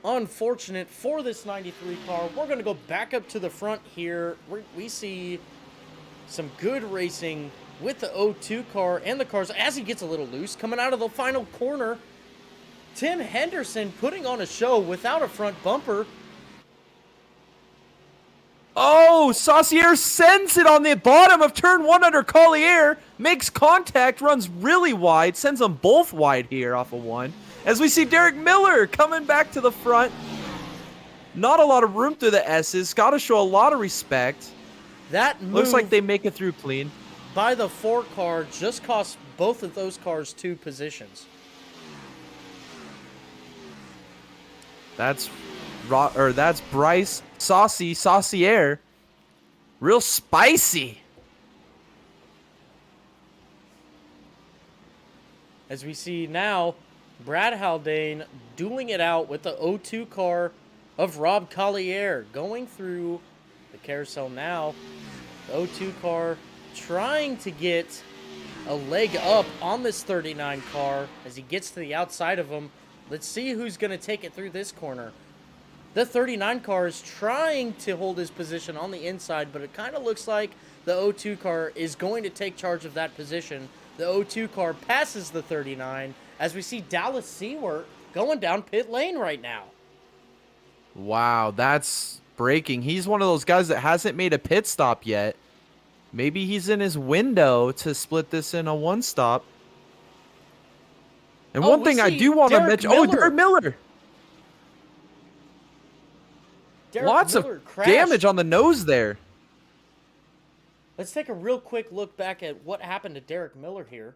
unfortunate for this 93 car. We're going to go back up to the front here. We see some good racing with the 02 car and the cars as he gets a little loose. Coming out of the final corner, Tim Henderson putting on a show without a front bumper. Oh, Saucier sends it on the bottom of turn 1 under Collier. Makes contact, runs really wide, sends them both wide here off of 1. As we see Derek Miller coming back to the front. Not a lot of room through the S's. Got to show a lot of respect. That move Looks like they make it through clean. by the 4 car just cost both of those cars 2 positions. That's Bryce Saucier. Real spicy. As we see now, Brad Haldane dueling it out with the 02 car of Rob Collier. Going through the carousel now. The 02 car trying to get a leg up on this 39 car as he gets to the outside of him. Let's see who's going to take it through this corner. The 39 car is trying to hold his position on the inside, but it kind of looks like the 02 car is going to take charge of that position. The 02 car passes the 39 as we see Dallas Seward going down pit lane right now. Wow, that's breaking. He's one of those guys that hasn't made a pit stop yet. Maybe he's in his window to split this in a 1-stop. And one thing I do want to mention... Oh, Derek Miller! Lots of damage on the nose there. Let's take a real quick look back at what happened to Derek Miller here.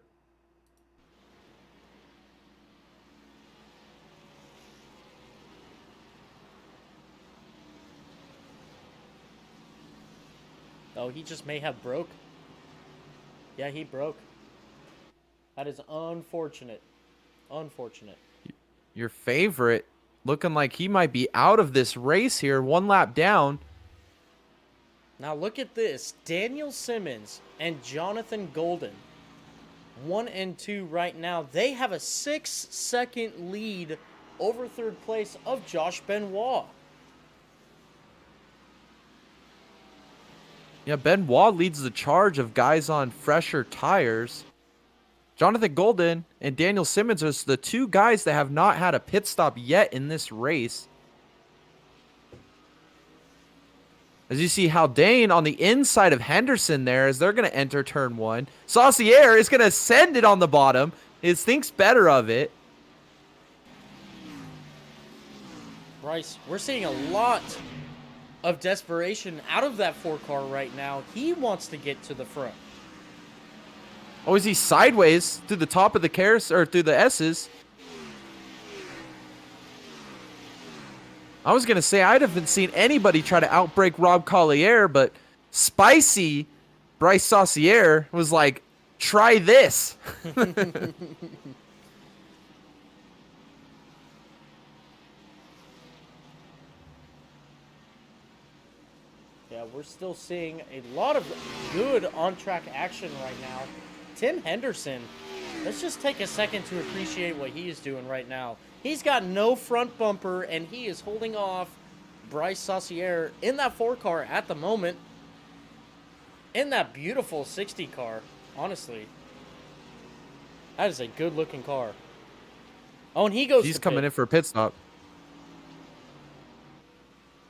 Oh, he just may have broke. Yeah, he broke. That is unfortunate. Unfortunate. Your favorite looking like he might be out of this race here. 1 lap down. Now look at this. Daniel Simmons and Jonathan Golden. 1 and 2 right now. They have a 6-second lead over 3rd place of Josh Benoit. Yeah, Benoit leads the charge of guys on fresher tires. Jonathan Golden and Daniel Simmons are the 2 guys that have not had a pit stop yet in this race. As you see Haldane on the inside of Henderson there as they're going to enter turn 1. Saucier is going to send it on the bottom. He thinks better of it. Bryce, we're seeing a lot of desperation out of that 4 car right now. He wants to get to the front. Oh, is he sideways through the top of the carousel or through the S's? I was going to say I haven't seen anybody try to outbreak Rob Collier, but spicy Bryce Saucier was like, try this. Yeah, we're still seeing a lot of good on-track action right now. Tim Henderson, let's just take a second to appreciate what he is doing right now. He's got no front bumper, and he is holding off Bryce Saucier in that 4 car at the moment. In that beautiful 60 car, honestly. That is a good-looking car. Oh, and he goes He's to coming pit. in for a pit stop.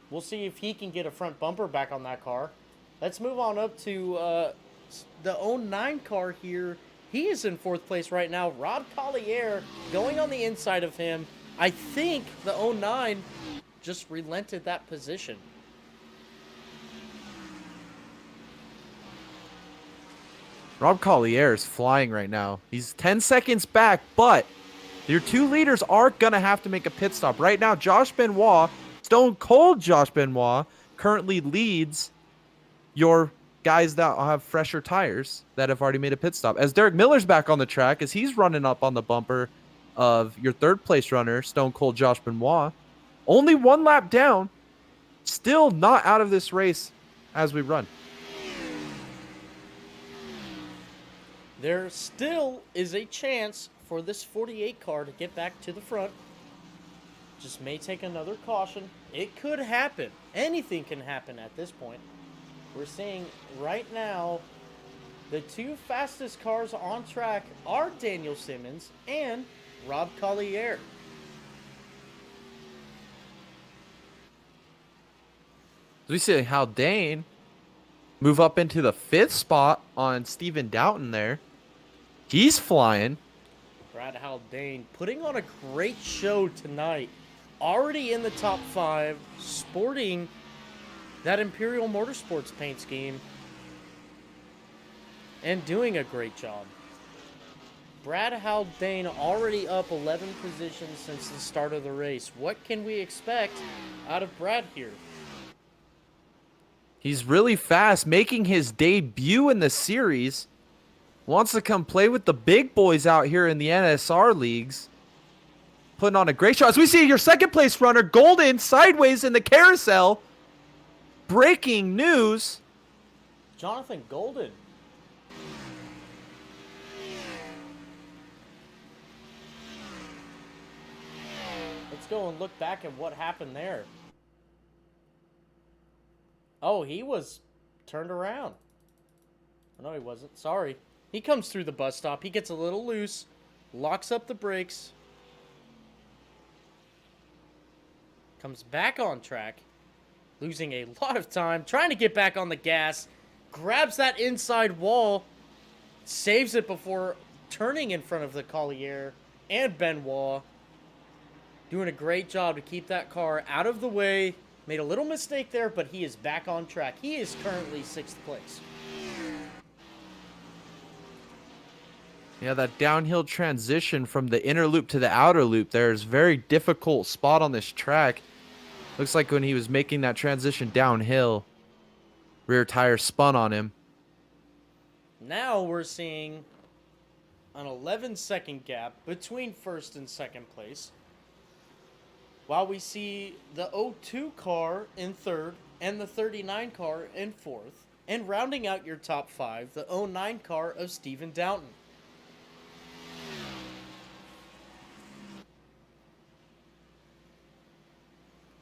We'll see if he can get a front bumper back on that car. Let's move on up to the 09 car here. He is in 4th place right now. Rob Collier going on the inside of him. I think the 09 just relented that position. Rob Collier is flying right now. He's 10 seconds back, but your 2 leaders are going to have to make a pit stop. Right now, Josh Benoit, Stone Cold Josh Benoit, currently leads your guys that have fresher tires that have already made a pit stop. As Derek Miller's back on the track, as he's running up on the bumper of your 3rd place runner, Stone Cold Josh Benoit. Only 1 lap down. Still not out of this race as we run. There still is a chance for this 48 car to get back to the front. Just may take another caution. It could happen. Anything can happen at this point. We're seeing right now the two fastest cars on track are Daniel Simmons and Rob Collier. We see how Dane move up into the 5th spot on Steven Doughton there. He's flying. Brad Haldane putting on a great show tonight. Already in the top 5, sporting that Imperial Motorsports paint scheme. And doing a great job. Brad Haldane already up 11 positions since the start of the race. What can we expect out of Brad here? He's really fast, making his debut in the series. Wants to come play with the big boys out here in the NSR leagues. Putting on a great shot. As we see your second place runner, Golden, sideways in the carousel. Breaking news. Jonathan Golden. Let's go and look back at what happened there. Oh, he was turned around. Oh, no, he wasn't. Sorry. He comes through the bus stop. He gets a little loose. Locks up the brakes. Comes back on track. Losing a lot of time. Trying to get back on the gas. Grabs that inside wall. Saves it before turning in front of the Collier and Benoit. Doing a great job to keep that car out of the way. Made a little mistake there, but he is back on track. He is currently 6th place. Yeah, that downhill transition from the inner loop to the outer loop there is a very difficult spot on this track. Looks like when he was making that transition downhill, rear tire spun on him. Now we're seeing an 11-second gap between 1st and 2nd place. While we see the 02 car in 3rd and the 39 car in 4th. And rounding out your top 5, the 09 car of Steven Doughton.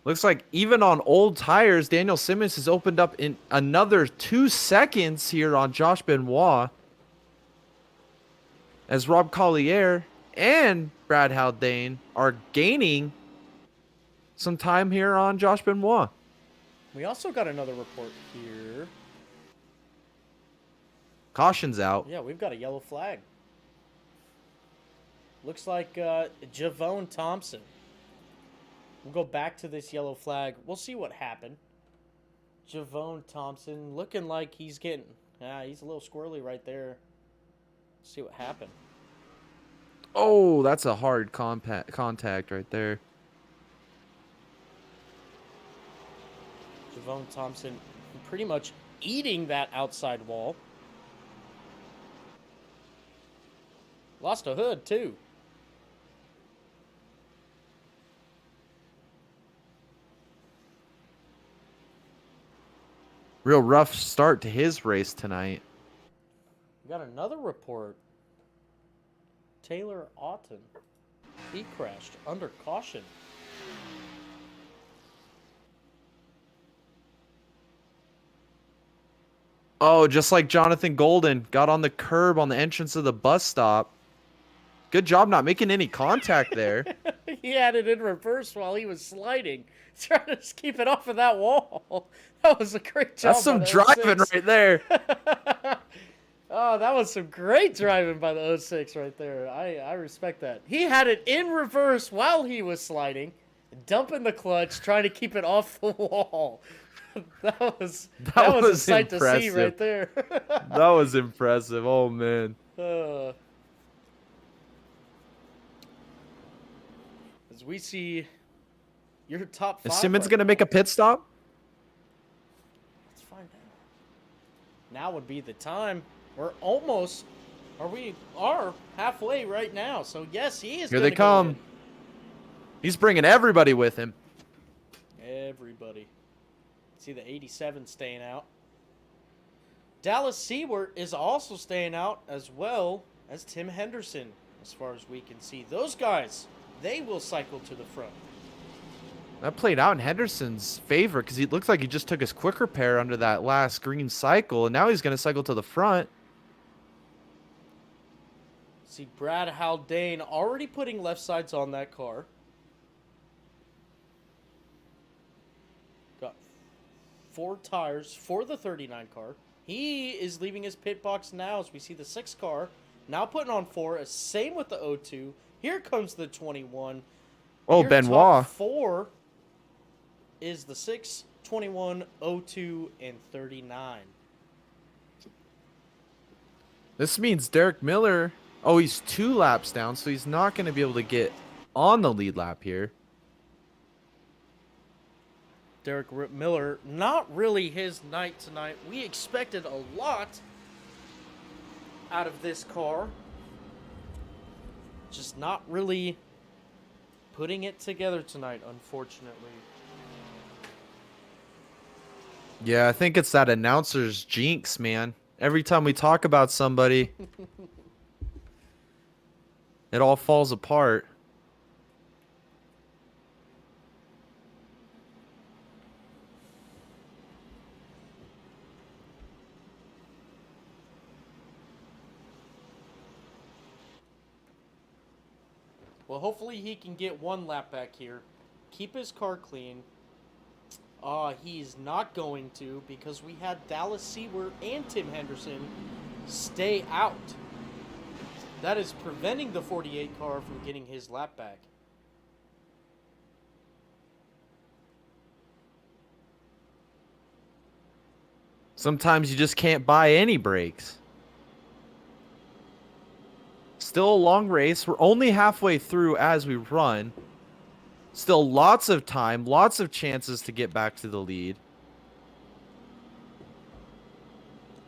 Looks like even on old tires, Daniel Simmons has opened up in another 2 seconds here on Josh Benoit. As Rob Collier and Brad Haldane are gaining some time here on Josh Benoit. We also got another report here. Caution's out. Yeah, we've got a yellow flag. Looks like Javone Thompson. We'll go back to this yellow flag. We'll see what happened. Javone Thompson looking like he's getting... he's a little squirrely right there. Let's see what happened. Oh, that's a hard contact right there. Javone Thompson pretty much eating that outside wall. Lost a hood, too. Real rough start to his race tonight. We got another report. Taylor Auten. He crashed under caution. Oh, just like Jonathan Golden got on the curb on the entrance of the bus stop. Good job not making any contact there. He had it in reverse while he was sliding. Trying to just keep it off of that wall. That was a great job. That's some by the driving 06. right there. Oh, that was some great driving by the 06 right there. I respect that. He had it in reverse while he was sliding, dumping the clutch, trying to keep it off the wall. That was a sight to see right there. That was impressive. Oh, man. As we see your top 5. Is Simmons going to make a pit stop? Let's find out. Now would be the time. We're almost, we are halfway right now. So, yes, he is Here going they come. He's bringing everybody with him. Everybody. See the 87 staying out. Dallas Seward is also staying out, as well as Tim Henderson, as far as we can see. Those guys, they will cycle to the front. That played out in Henderson's favor because he looks like he just took his quick repair under that last green cycle, and now he's going to cycle to the front. See Brad Haldane already putting left sides on that car. Got 4 tires for the 39 car. He is leaving his pit box now as we see the 6 car now putting on 4. Same with the 02. Here comes the 21. Oh, Your Benoit. top 4 is the 6, 21, 02, and 39. This means Derek Miller, oh, he's 2 laps down, so he's not going to be able to get on the lead lap here. Derek Miller, not really his night tonight. We expected a lot out of this car. Just not really putting it together tonight, unfortunately. Yeah, I think it's that announcer's jinx, man. Every time we talk about somebody, it all falls apart. Well, hopefully he can get 1 lap back here. Keep his car clean. He's not going to because we had Dallas Seward and Tim Henderson stay out. That is preventing the 48 car from getting his lap back. Sometimes you just can't buy any breaks. Still a long race. We're only halfway through as we run. Still lots of time, lots of chances to get back to the lead.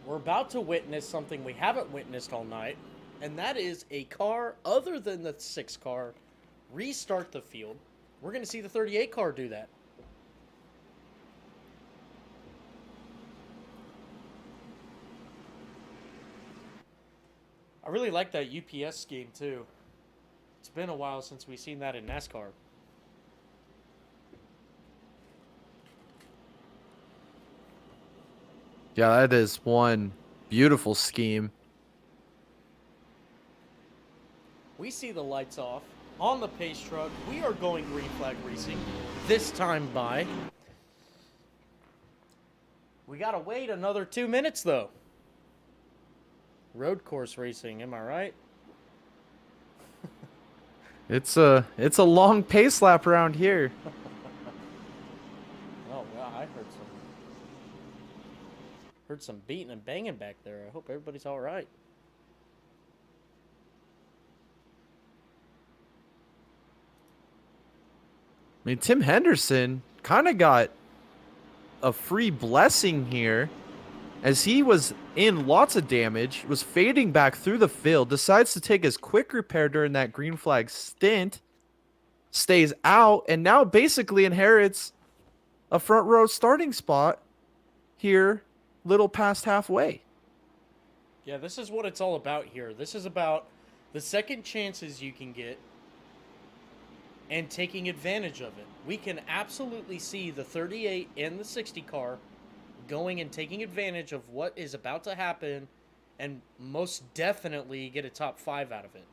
We're about to witness something we haven't witnessed all night, and that is a car other than the 6 car restart the field. We're going to see the 38 car do that. I really like that UPS scheme too. It's been a while since we've seen that in NASCAR. Yeah, that is one beautiful scheme. We see the lights off on the pace truck. We are going green flag racing this time by. We gotta wait another 2 minutes though. Road course racing, am I right? It's a long pace lap around here. Oh yeah, I heard some beating and banging back there. I hope everybody's all right. I mean, Tim Henderson kind of got a free blessing here as he was in lots of damage, was fading back through the field, decides to take his quick repair during that green flag stint, stays out, and now basically inherits a front row starting spot here, little past halfway. Yeah, this is what it's all about here. This is about the second chances you can get and taking advantage of it. We can absolutely see the 38 and the 60 car going and taking advantage of what is about to happen and most definitely get a top 5 out of it.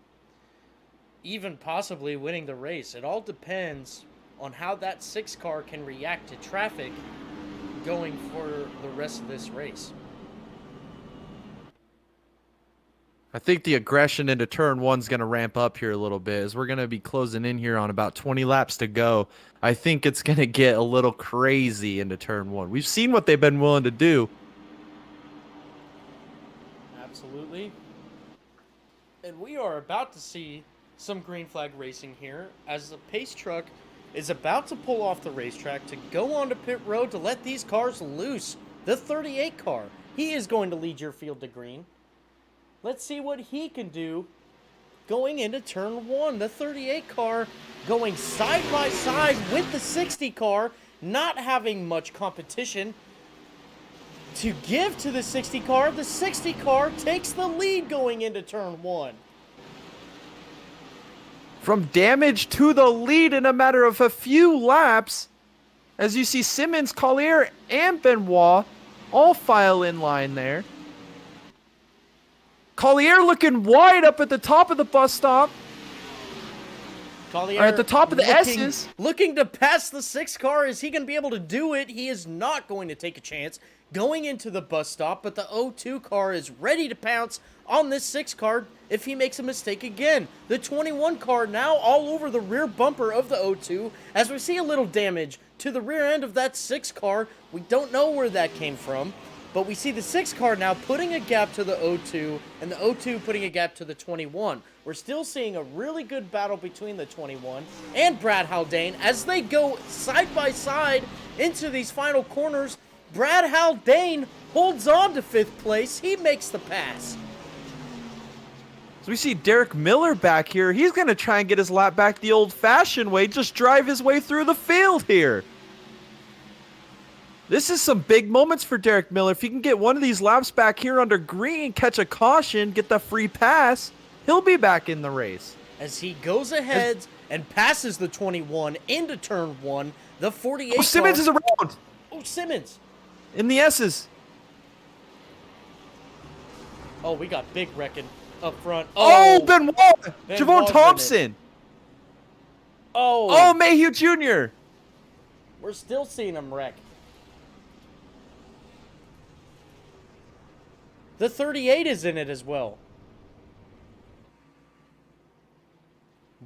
Even possibly winning the race. It all depends on how that 6 car can react to traffic going for the rest of this race. I think the aggression into turn 1's going to ramp up here a little bit as we're going to be closing in here on about 20 laps to go. I think it's going to get a little crazy into turn 1. We've seen what they've been willing to do. Absolutely. And we are about to see some green flag racing here as the pace truck is about to pull off the racetrack to go onto pit road to let these cars loose. The 38 car, he is going to lead your field to green. Let's see what he can do going into turn 1. The 38 car going side by side with the 60 car, not having much competition to give to the 60 car. The 60 car takes the lead going into turn 1. from damage to the lead in a matter of a few laps. As you see Simmons, Collier, and Benoit all file in line there. Collier looking wide up at the top of the bus stop. Collier Or at the top of the S's. Looking to pass the 6 car. Is he going to be able to do it? He is not going to take a chance going into the bus stop, but the 02 car is ready to pounce on this 6 car if he makes a mistake again. The 21 car now all over the rear bumper of the 02 as we see a little damage to the rear end of that 6 car. We don't know where that came from, but we see the 6 car now putting a gap to the 02 and the 02 putting a gap to the 21. We're still seeing a really good battle between the 21 and Brad Haldane as they go side by side into these final corners. Brad Haldane holds on to 5th place. He makes the pass. So we see Derek Miller back here. He's going to try and get his lap back the old-fashioned way, just drive his way through the field here. This is some big moments for Derek Miller. If he can get one of these laps back here under green, catch a caution, get the free pass, he'll be back in the race. As he goes ahead and passes the 21 into turn 1, the 48 Oh, Simmons is around. Oh, Simmons. In the S's. Oh, we got big wrecking up front. Oh, Benoit. Benoit's Javon in it. Thompson. Oh, Mayhew Jr. We're still seeing him wreck. The 38 is in it as well.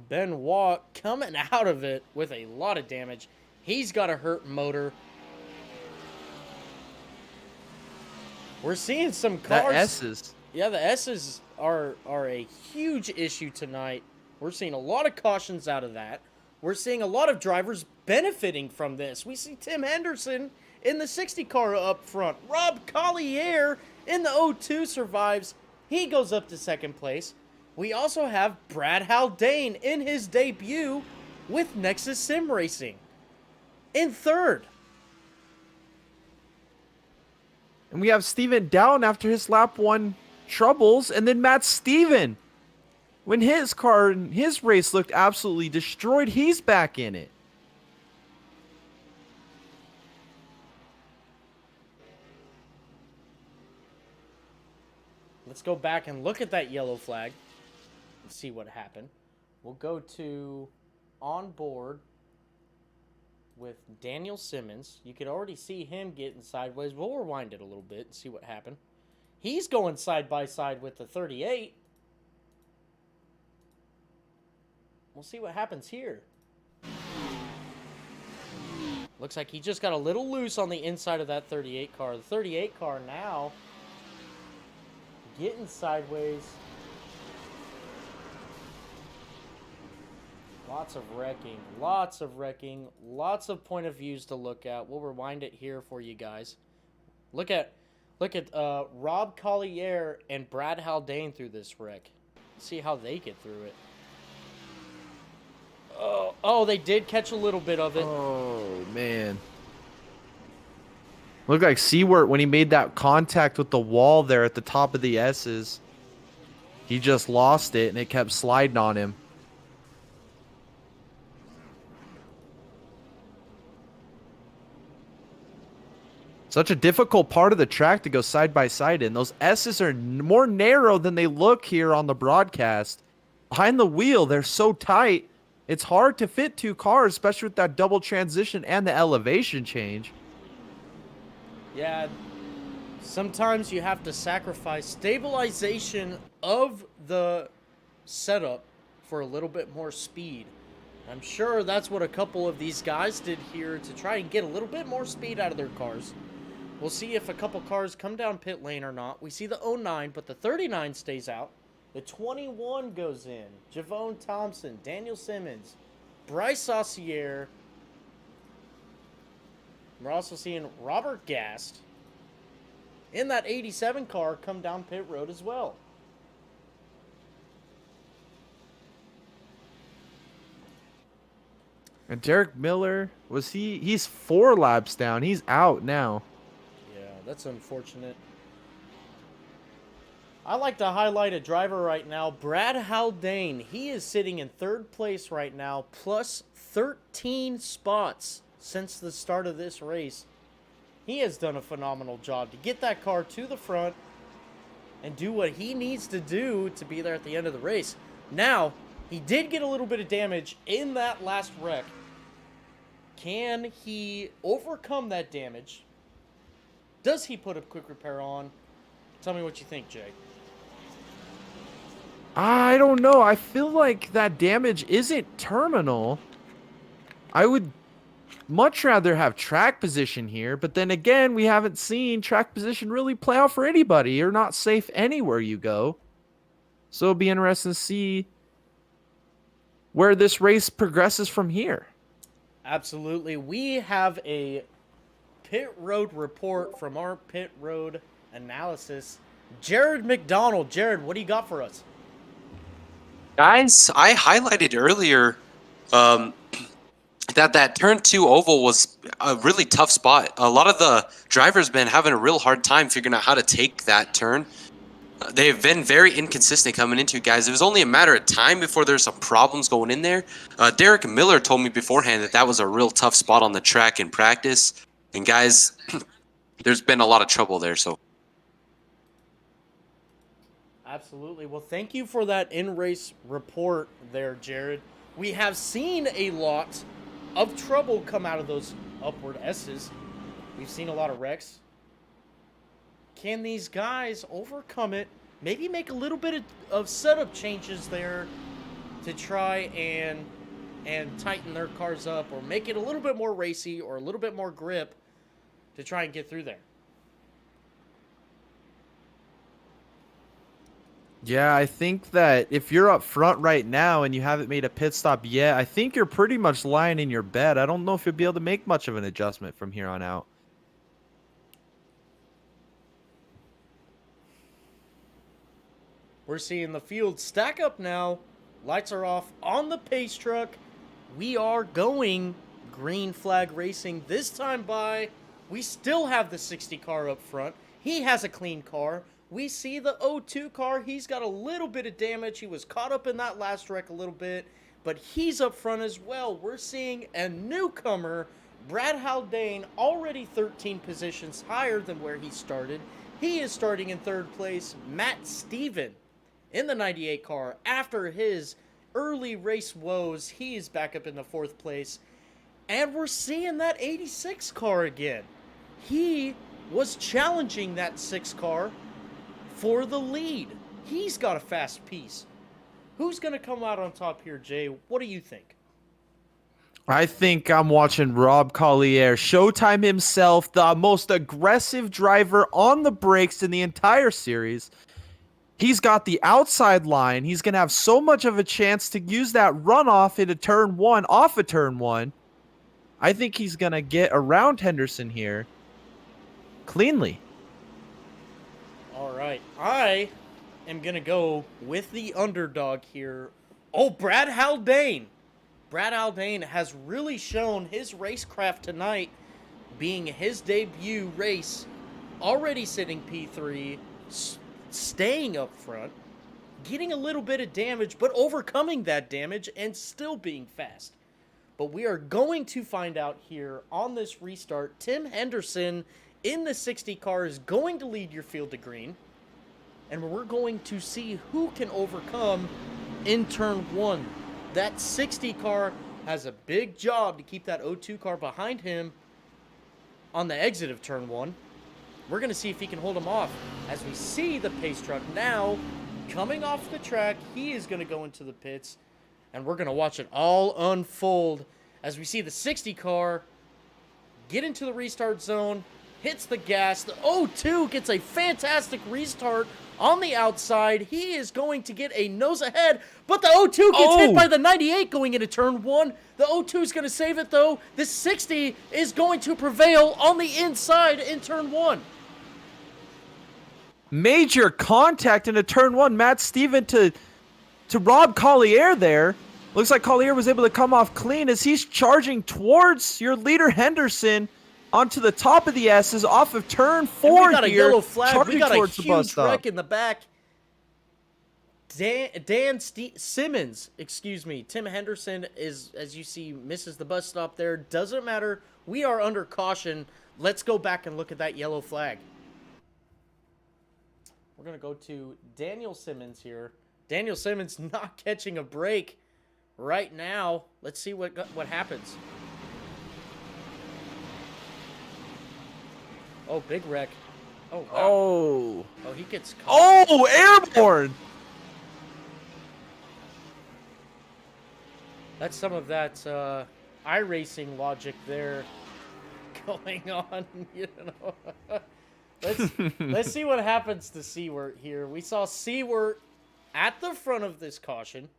Benoit coming out of it with a lot of damage. He's got a hurt motor. We're seeing some cars. The S's. Yeah, the S's are a huge issue tonight. We're seeing a lot of cautions out of that. We're seeing a lot of drivers benefiting from this. We see Tim Henderson in the 60 car up front. Rob Collier in the 02 survives. He goes up to 2nd place. We also have Brad Haldane in his debut with Nexus Sim Racing in 3rd. And we have Steven Down after his lap 1 troubles. And then Matt Steven, when his car and his race looked absolutely destroyed, he's back in it. Let's go back and look at that yellow flag and see what happened. We'll go to on board with Daniel Simmons. You could already see him getting sideways. We'll rewind it a little bit and see what happened. He's going side by side with the 38. We'll see what happens here. Looks like he just got a little loose on the inside of that 38 car. The 38 car now getting sideways. Lots of wrecking, lots of point of views to look at. We'll rewind it here for you guys. Look at Rob Collier and Brad Haldane through this wreck. See how they get through it. Oh, they did catch a little bit of it. Oh, man. Looked like Seward when he made that contact with the wall there at the top of the S's. He just lost it, and it kept sliding on him. Such a difficult part of the track to go side by side in. Those S's are more narrow than they look here on the broadcast. Behind the wheel, they're so tight. It's hard to fit 2 cars, especially with that double transition and the elevation change. Yeah, sometimes you have to sacrifice stabilization of the setup for a little bit more speed. I'm sure that's what a couple of these guys did here to try and get a little bit more speed out of their cars. We'll see if a couple cars come down pit lane or not. We see the 09, but the 39 stays out. The 21 goes in. Javon Thompson, Daniel Simmons, Bryce Saucier. We're also seeing Robert Gast in that 87 car come down pit road as well. And Derek Miller, he's 4 laps down. He's out now. Yeah, that's unfortunate. I like to highlight a driver right now, Brad Haldane. He is sitting in third place right now, plus 13 spots since the start of this race. He has done a phenomenal job to get that car to the front and do what he needs to do to be there at the end of the race. Now, he did get a little bit of damage in that last wreck. Can he overcome that damage? Does he put a quick repair on? Tell me what you think, Jay. I don't know. I feel like that damage isn't terminal. I would much rather have track position here, but then again, we haven't seen track position really play out for anybody. You're not safe anywhere you go. So it'll be interesting to see where this race progresses from here. Absolutely. We have a pit road report from our pit road analysis. Jared McDonald. Jared, what do you got for us? Guys, I highlighted earlier that turn 2 oval was a really tough spot. A lot of the drivers been having a real hard time figuring out how to take that turn. They've been very inconsistent coming into it, guys. It was only a matter of time before there's some problems going in there. Derek Miller told me beforehand that was a real tough spot on the track in practice. And guys, there's been a lot of trouble there. So, absolutely. Well, thank you for that in-race report there, Jared. We have seen a lot of trouble come out of those upward S's. We've seen a lot of wrecks. Can these guys overcome it? Maybe make a little bit of setup changes there to try and tighten their cars up, or make it a little bit more racy or a little bit more grip to try and get through there. Yeah, I think that if you're up front right now and you haven't made a pit stop yet, I think you're pretty much lying in your bed. I don't know if you'll be able to make much of an adjustment from here on out. We're seeing the field stack up now. Lights are off on the pace truck. We are going green flag racing this time by. We still have the 60 car up front. He has a clean car. We see the 02 car. He's got a little bit of damage. He was caught up in that last wreck a little bit, but he's up front as well. We're seeing a newcomer, Brad Haldane, already 13 positions higher than where he started. He is starting in third place. Matt Steven in the 98 car. After his early race woes, he is back up in the fourth place. And we're seeing that 86 car again. He was challenging that 6 car for the lead. He's got a fast piece. Who's going to come out on top here, Jay? What do you think? I think I'm watching Rob Collier, Showtime himself, the most aggressive driver on the brakes in the entire series. He's got the outside line. He's going to have so much of a chance to use that runoff into turn 1, off of turn 1. I think he's going to get around Henderson here cleanly. All right. I am going to go with the underdog here. Oh, Brad Haldane. Brad Haldane has really shown his racecraft tonight, being his debut race, already sitting P3, staying up front, getting a little bit of damage, but overcoming that damage and still being fast. But we are going to find out here on this restart. Tim Henderson in the 60 car is going to lead your field to green. And we're going to see who can overcome in turn 1. That 60 car has a big job to keep that 02 car behind him on the exit of turn 1. We're going to see if he can hold him off. As we see the pace truck now coming off the track, he is going to go into the pits. And we're going to watch it all unfold as we see the 60 car get into the restart zone, hits the gas. The 02 gets a fantastic restart on the outside. He is going to get a nose ahead, but the 02 gets hit by the 98 going into turn 1. The 02 is going to save it, though. The 60 is going to prevail on the inside in turn 1. Major contact into turn 1. Matt Steven to Rob Collier there. Looks like Collier was able to come off clean as he's charging towards your leader Henderson onto the top of the S's off of turn 4 we got here. A yellow flag. We got a towards the bus huge stop. wreck in the back. Simmons, excuse me. Tim Henderson is, as you see, misses the bus stop there. Doesn't matter. We are under caution. Let's go back and look at that yellow flag. We're going to go to Daniel Simmons here. Daniel Simmons not catching a break right now. Let's see what happens. Oh, big wreck. Oh, wow. Oh. Oh, he gets caught. Oh, airborne. That's some of that iRacing logic there going on, you know. Let's see what happens to Seward here. We saw Seward at the front of this caution.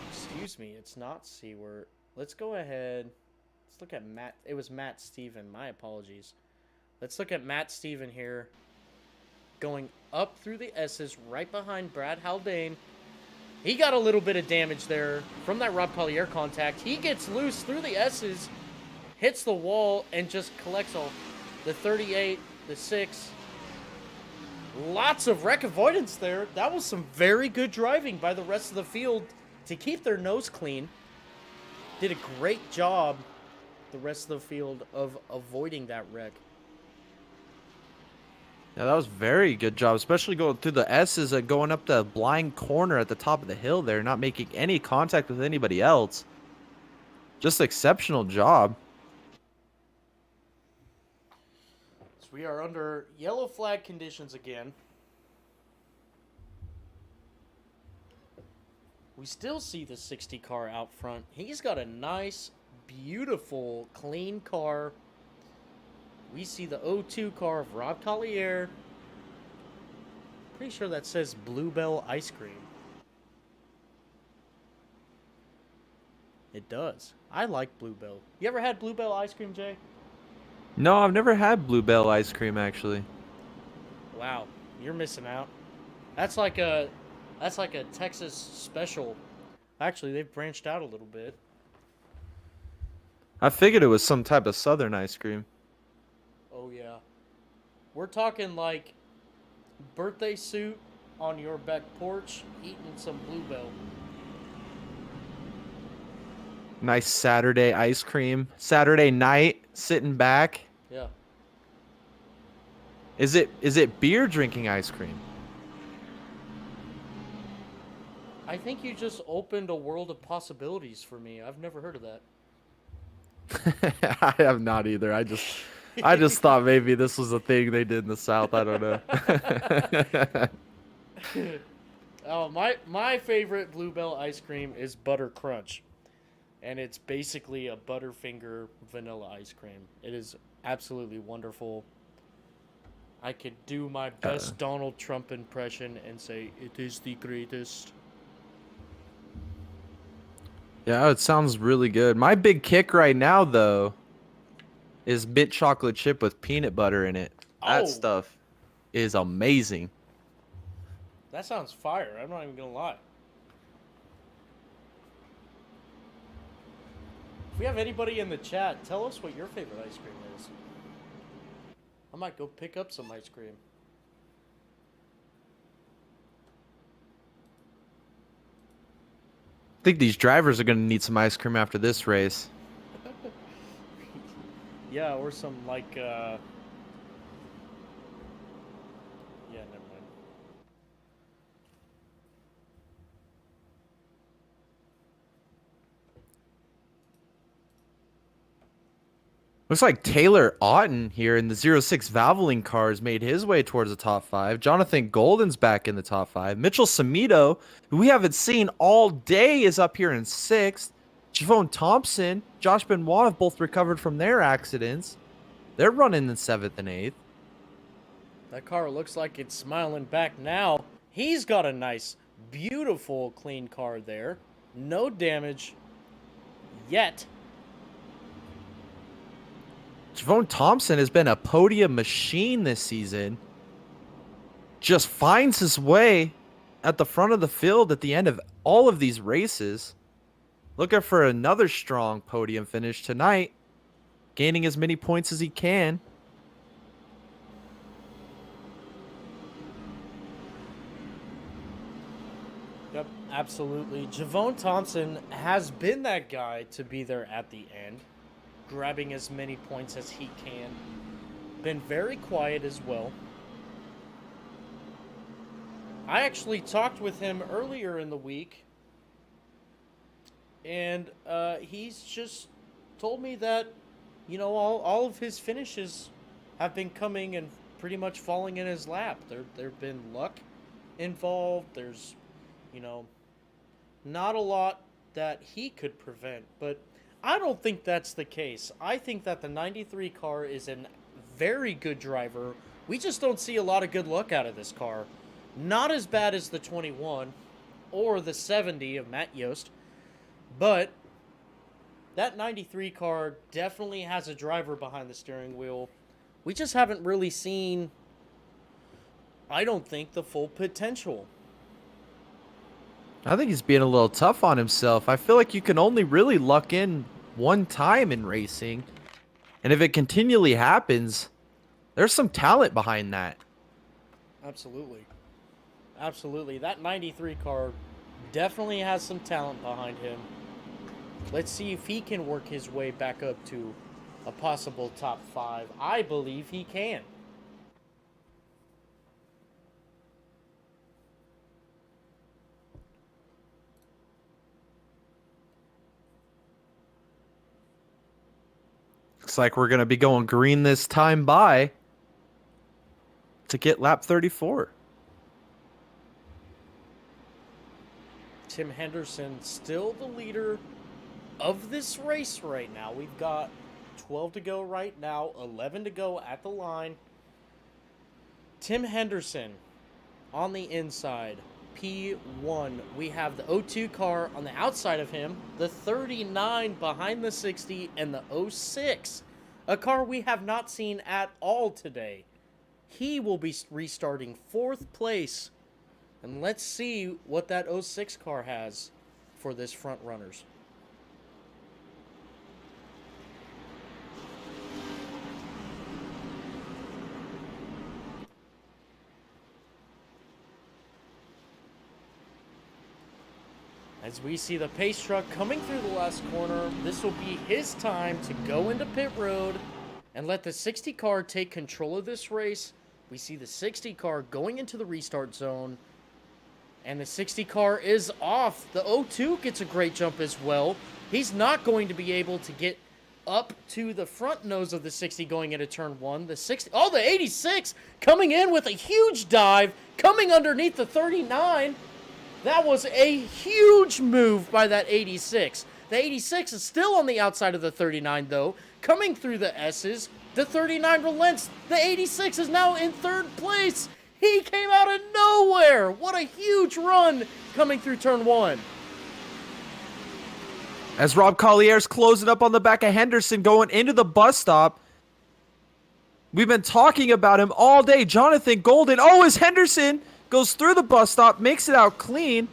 Excuse me, it's not Seward. Let's go ahead. Let's look at Matt. It was Matt Steven. My apologies. Let's look at Matt Steven here. Going up through the S's right behind Brad Haldane. He got a little bit of damage there from that Rob Collier contact. He gets loose through the S's, hits the wall, and just collects all the 38, the 6. Lots of wreck avoidance there. That was some very good driving by the rest of the field to keep their nose clean. Did a great job, the rest of the field, of avoiding that wreck. Yeah, that was very good job, especially going through the S's and going up the blind corner at the top of the hill there, not making any contact with anybody else. Just exceptional job. So we are under yellow flag conditions again. We still see the 60 car out front. He's got a nice, beautiful, clean car. We see the 02 car of Rob Collier. Pretty sure that says Bluebell Ice Cream. It does. I like Bluebell. You ever had Bluebell ice cream, Jay? No, I've never had Bluebell ice cream, actually. Wow, you're missing out. That's like a Texas special. Actually, they've branched out a little bit. I figured it was some type of southern ice cream. Oh, yeah. We're talking like birthday suit on your back porch, eating some Bluebell. Nice Saturday ice cream. Saturday night, sitting back. Yeah. Is it beer drinking ice cream? I think you just opened a world of possibilities for me. I've never heard of that. I have not either. I just thought maybe this was a thing they did in the South. I don't know. Oh, my favorite Bluebell ice cream is Butter Crunch. And it's basically a Butterfinger vanilla ice cream. It is absolutely wonderful. I could do my best Donald Trump impression and say, it is the greatest. Yeah, it sounds really good. My big kick right now, though, is mint chocolate chip with peanut butter in it. That Oh. stuff is amazing. That sounds fire. I'm not even going to lie. If we have anybody in the chat, tell us what your favorite ice cream is. I might go pick up some ice cream. I think these drivers are going to need some ice cream after this race. Yeah, or some like, yeah, never mind. Looks like Taylor Otten here in the 06 Valvoline cars made his way towards the top 5. Jonathan Golden's back in the top 5. Mitchell Samido, who we haven't seen all day, is up here in 6th. Javone Thompson, Josh Benoit have both recovered from their accidents. They're running in 7th and 8th. That car looks like it's smiling back now. He's got a nice, beautiful, clean car there. No damage yet. Javone Thompson has been a podium machine this season. Just finds his way at the front of the field at the end of all of these races. Looking for another strong podium finish tonight. Gaining as many points as he can. Absolutely. Javon Thompson has been that guy to be there at the end, grabbing as many points as he can. Been very quiet as well. I actually talked with him earlier in the week, and he's just told me that, you know, all of his finishes have been coming and pretty much falling in his lap. There've been luck involved. There's, you know, not a lot that he could prevent, but I don't think that's the case. I think that the 93 car is a very good driver. We just don't see a lot of good luck out of this car. Not as bad as the 21 or the 70 of Matt Yost, but that 93 car definitely has a driver behind the steering wheel. We just haven't really seen, I don't think, the full potential. I think he's being a little tough on himself. I feel like you can only really luck in one time in racing. And if it continually happens, there's some talent behind that. Absolutely. Absolutely. That 93 car definitely has some talent behind him. Let's see if he can work his way back up to a possible top 5. I believe he can. Looks like we're going to be going green this time by to get lap 34. Tim Henderson still the leader of this race right now. We've got 12 to go right now, 11 to go at the line. Tim Henderson on the inside, P1. We have the 02 car on the outside of him, the 39 behind the 60, and the 06, a car we have not seen at all today. He will be restarting 4th place. And let's see what that 06 car has for this front runners. As we see the pace truck coming through the last corner, this will be his time to go into pit road and let the 60 car take control of this race. We see the 60 car going into the restart zone. And the 60 car is off. The 02 gets a great jump as well. He's not going to be able to get up to the front nose of the 60 going into turn 1. The 60, oh, the 86 coming in with a huge dive, coming underneath the 39. That was a huge move by that 86. The 86 is still on the outside of the 39, though, coming through the S's. The 39 relents. The 86 is now in 3rd place. He came out of nowhere. What a huge run coming through turn 1. As Rob Collier's closing up on the back of Henderson going into the bus stop. We've been talking about him all day. Jonathan Golden. Oh, as Henderson goes through the bus stop, makes it out clean.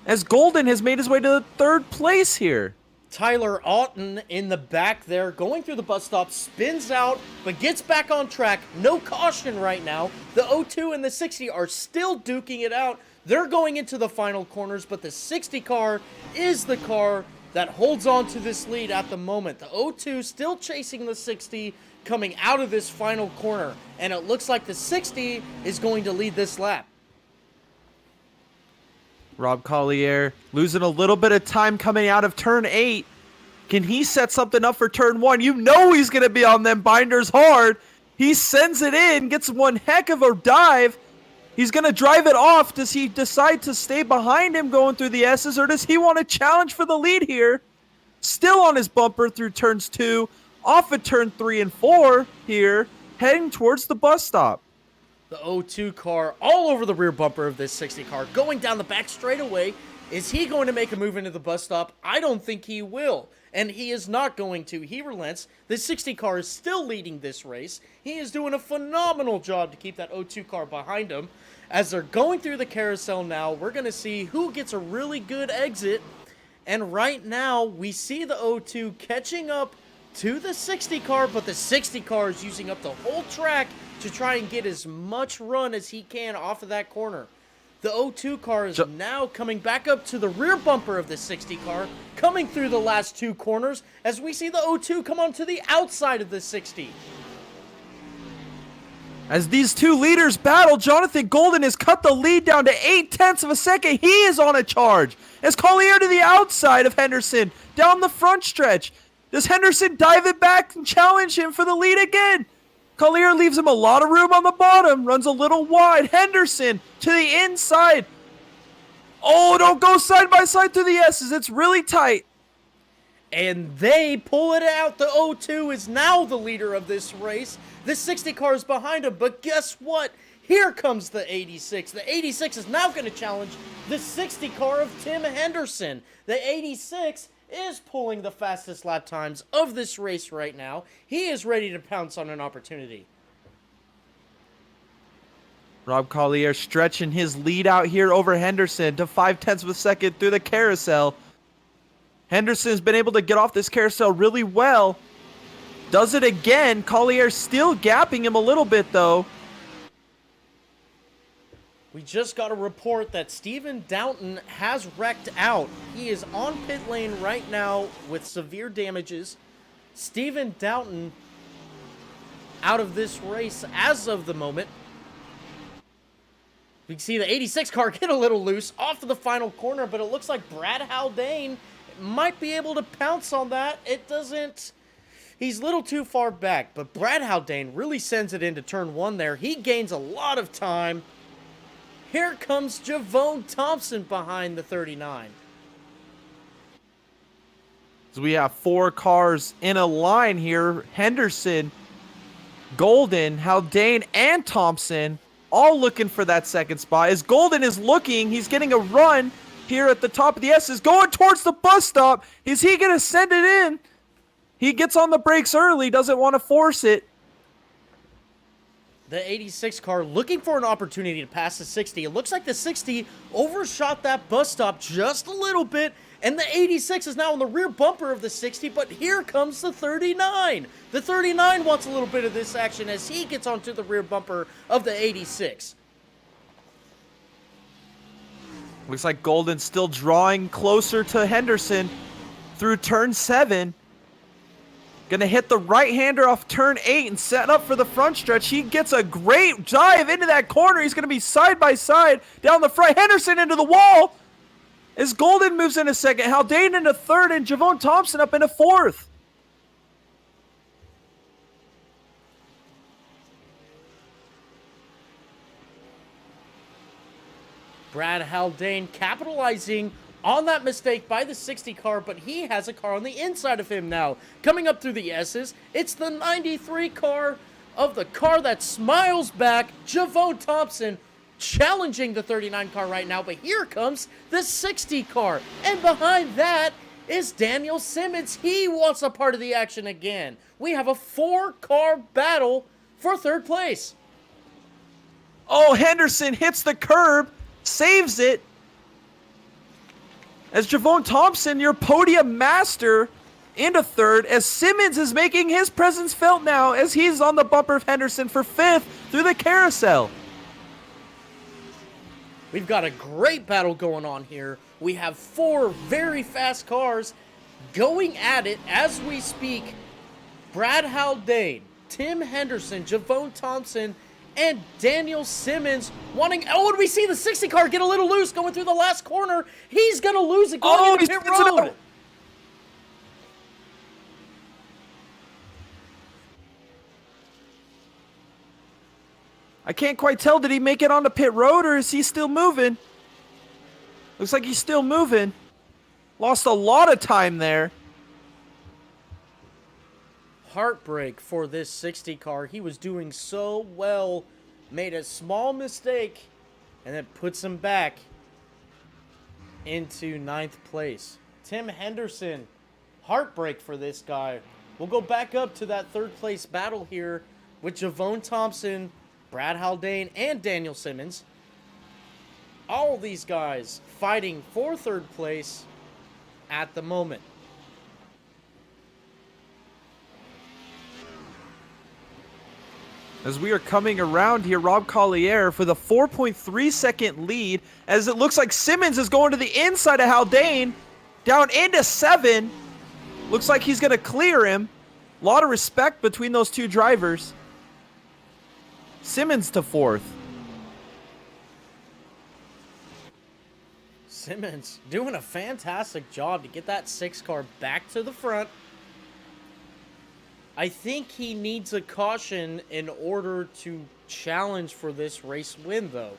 As Golden has made his way to the 3rd place here. Tyler Auten in the back there, going through the bus stop, spins out, but gets back on track. No caution right now. The 02 and the 60 are still duking it out. They're going into the final corners, but the 60 car is the car that holds on to this lead at the moment. The 02 still chasing the 60, coming out of this final corner, and it looks like the 60 is going to lead this lap. Rob Collier losing a little bit of time coming out of turn 8. Can he set something up for turn 1? You know he's going to be on them binders hard. He sends it in, gets one heck of a dive. He's going to drive it off. Does he decide to stay behind him going through the S's, or does he want to challenge for the lead here? Still on his bumper through turns 2, off at turn 3 and 4 here, heading towards the bus stop. The 02 car all over the rear bumper of this 60 car, going down the back straightaway. Is he going to make a move into the bus stop? I don't think he will, and he is not going to. He relents. The 60 car is still leading this race. He is doing a phenomenal job to keep that 02 car behind him. As they're going through the carousel now, we're going to see who gets a really good exit. And right now, we see the 02 catching up to the 60 car, but the 60 car is using up the whole track to try and get as much run as he can off of that corner. The 02 car is now coming back up to the rear bumper of the 60 car, coming through the last two corners as we see the 02 come onto the outside of the 60. As these two leaders battle, Jonathan Golden has cut the lead down to 0.8 of a second. He is on a charge. As Collier to the outside of Henderson, down the front stretch. Does Henderson dive it back and challenge him for the lead again? Collier leaves him a lot of room on the bottom, runs a little wide. Henderson to the inside. Oh, don't go side by side through the S's. It's really tight. And they pull it out. The 02 is now the leader of this race. The 60 car is behind him, but guess what? Here comes the 86. The 86 is now going to challenge the 60 car of Tim Henderson. The 86 is pulling the fastest lap times of this race right now. He is ready to pounce on an opportunity. Rob Collier stretching his lead out here over Henderson to 0.5 of a second through the carousel. Henderson's been able to get off this carousel really well. Does it again. Collier still gapping him a little bit, though. We just got a report that Steven Downton has wrecked out. He is on pit lane right now with severe damages. Steven Downton out of this race as of the moment. You can see the 86 car get a little loose off to the final corner, but it looks like Brad Haldane might be able to pounce on that. It doesn't. He's a little too far back, but Brad Haldane really sends it into turn one there. He gains a lot of time. Here comes Javone Thompson behind the 39. So we have 4 cars in a line here. Henderson, Golden, Haldane, and Thompson all looking for that second spot. As Golden is looking, he's getting a run here at the top of the S's, going towards the bus stop. Is he going to send it in? He gets on the brakes early, doesn't want to force it. The 86 car looking for an opportunity to pass the 60. It looks like the 60 overshot that bus stop just a little bit, and the 86 is now on the rear bumper of the 60, but here comes the 39. The 39 wants a little bit of this action as he gets onto the rear bumper of the 86. Looks like Golden's still drawing closer to Henderson through turn 7. Gonna hit the right-hander off turn 8 and set up for the front stretch. He gets a great dive into that corner. He's gonna be side by side down the front. Henderson into the wall. As Golden moves into second, Haldane into third, and Javone Thompson up into fourth. Brad Haldane capitalizing on that mistake by the 60 car, but he has a car on the inside of him now. Coming up through the S's, it's the 93 car of the car that smiles back, Javone Thompson, challenging the 39 car right now, but here comes the 60 car. And behind that is Daniel Simmons. He wants a part of the action again. We have a 4-car battle for third place. Oh, Henderson hits the curb, saves it. As Javone Thompson, your podium master, into third, as Simmons is making his presence felt now as he's on the bumper of Henderson for 5th through the carousel. We've got a great battle going on here. We have 4 very fast cars going at it as we speak. Brad Haldane, Tim Henderson, Javone Thompson, and Daniel Simmons wanting... Oh, and we see the 60 car get a little loose going through the last corner. He's going to lose it going into pit road. I can't quite tell, did he make it onto pit road or is he still moving? Looks like he's still moving. Lost a lot of time there. Heartbreak for this 60 car. He was doing so well, made a small mistake, and it puts him back into 9th place. Tim Henderson, heartbreak for this guy. We'll go back up to that 3rd place battle here with Javone Thompson, Brad Haldane, and Daniel Simmons. All these guys fighting for 3rd place at the moment. As we are coming around here, Rob Collier for the 4.3 second lead, as it looks like Simmons is going to the inside of Haldane, down into 7. Looks like he's going to clear him. A lot of respect between those two drivers. Simmons to 4th. Simmons doing a fantastic job to get that 6 car back to the front. I think he needs a caution in order to challenge for this race win, though.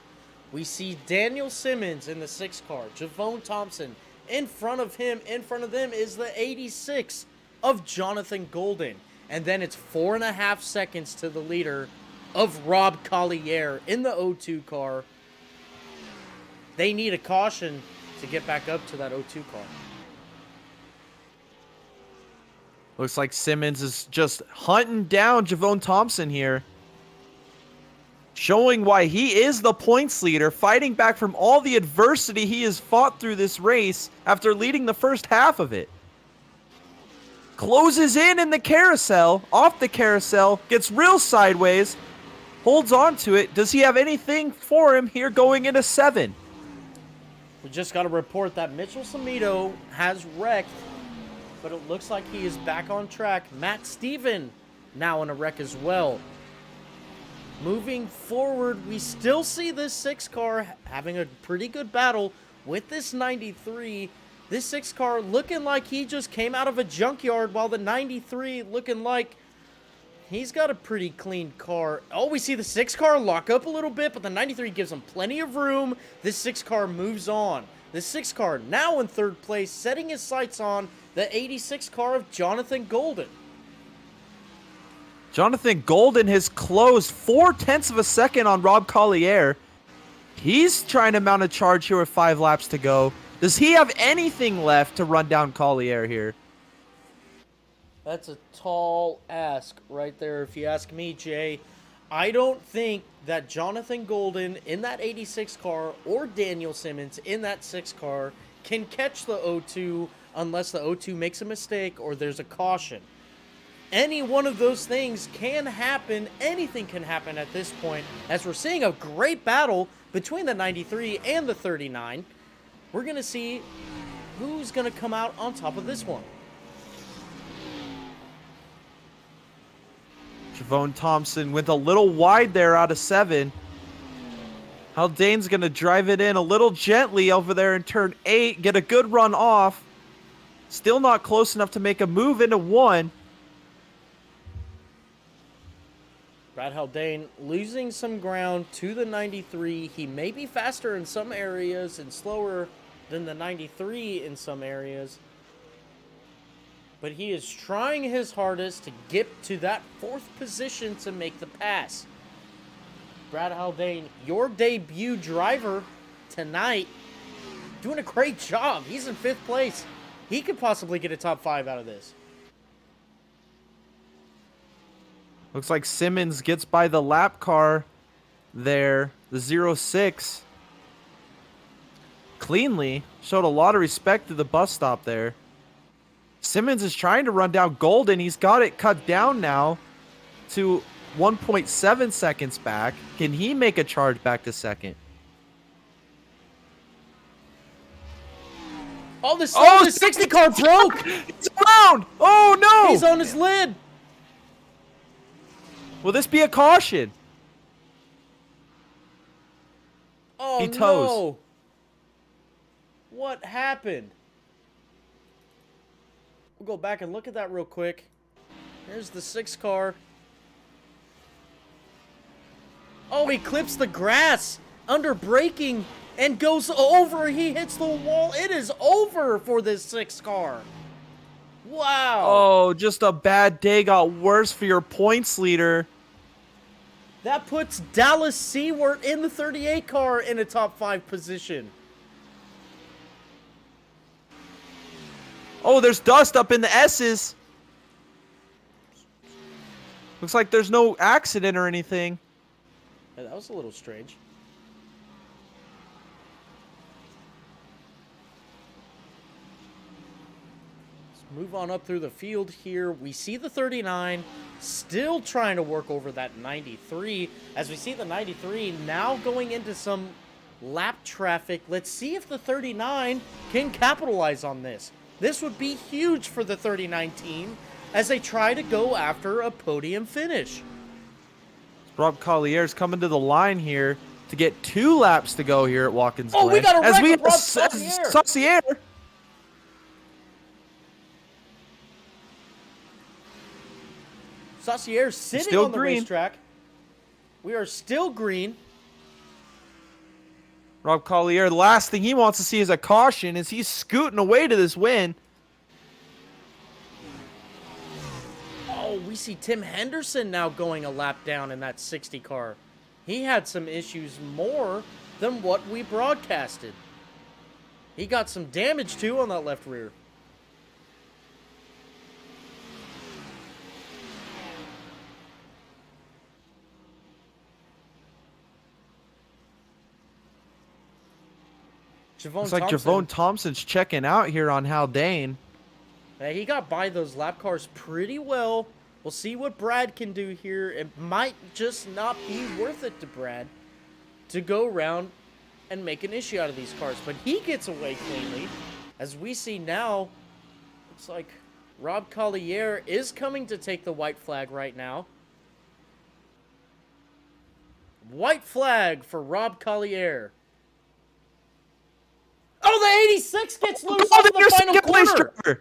We see Daniel Simmons in the 6 car, Javone Thompson. In front of him, in front of them is the 86 of Jonathan Golden. And then it's 4.5 seconds to the leader of Rob Collier in the O2 car. They need a caution to get back up to that O2 car. Looks like Simmons is just hunting down Javone Thompson here. Showing why he is the points leader, fighting back from all the adversity he has fought through this race after leading the first half of it. Closes in the carousel, off the carousel, gets real sideways, holds on to it. Does he have anything for him here going into 7? We just got a report that Mitchell Samito has wrecked, but it looks like he is back on track. Matt Steven now in a wreck as well. Moving forward, we still see this 6 car having a pretty good battle with this 93. This 6 car looking like he just came out of a junkyard, while the 93 looking like he's got a pretty clean car. Oh, we see the 6 car lock up a little bit, but the 93 gives him plenty of room. This 6 car moves on. The 6 car now in 3rd place, setting his sights on the 86 car of Jonathan Golden. Jonathan Golden has closed 0.4 of a second on Rob Collier. He's trying to mount a charge here with 5 laps to go. Does he have anything left to run down Collier here? That's a tall ask right there, if you ask me, Jay. I don't think that Jonathan Golden in that 86 car or Daniel Simmons in that 6 car can catch the O2 unless the O2 makes a mistake or there's a caution. Any one of those things can happen. Anything can happen at this point, as we're seeing a great battle between the 93 and the 39. We're going to see who's going to come out on top of this one. Javone Thompson went a little wide there out of 7. Haldane's going to drive it in a little gently over there in turn 8. Get a good run off. Still not close enough to make a move into 1. Brad Haldane losing some ground to the 93. He may be faster in some areas and slower than the 93 in some areas. But he is trying his hardest to get to that 4th position to make the pass. Brad Haldane, your debut driver tonight, doing a great job. He's in 5th place. He could possibly get a top 5 out of this. Looks like Simmons gets by the lap car there, the 06. Cleanly. Showed a lot of respect to the bus stop there. Simmons is trying to run down Golden. He's got it cut down now to 1.7 seconds back. Can he make a charge back to 2nd? Oh, the 60 car broke! It's around! Oh, no! He's on his lid! Will this be a caution? Oh, He toes. no! What happened? We'll go back and look at that real quick. Here's the 6 car. Oh, he clips the grass under braking and goes over. He hits the wall. It is over for this 6 car. Wow. Oh, just a bad day got worse for your points leader. That puts Dallas Seward in the 38 car in a top 5 position. Oh, there's dust up in the S's. Looks like there's no accident or anything. Yeah, that was a little strange. move on up through the field here. We see the 39 still trying to work over that 93. As we see the 93 now going into some lap traffic. Let's see if the 39 can capitalize on this. This would be huge for the 39 team as they try to go after a podium finish. Rob Collier's coming to the line here to get 2 laps to go here at Watkins Glen. Oh, we got a as wreck we with Rob have Saucier. Saucier sitting still on the green. racetrack. We are still green. Rob Collier, the last thing he wants to see is a caution as he's scooting away to this win. Oh, we see Tim Henderson now going a lap down in that 60 car. He had some issues more than what we broadcasted. He got some damage too on that left rear. Looks like Javon Thompson's checking out here on Haldane. He got by those lap cars pretty well. We'll see what Brad can do here. It might just not be worth it to Brad to go around and make an issue out of these cars. But he gets away cleanly. As we see now, looks like Rob Collier is coming to take the white flag right now. White flag for Rob Collier. Oh, the 86 gets loose off the final corner.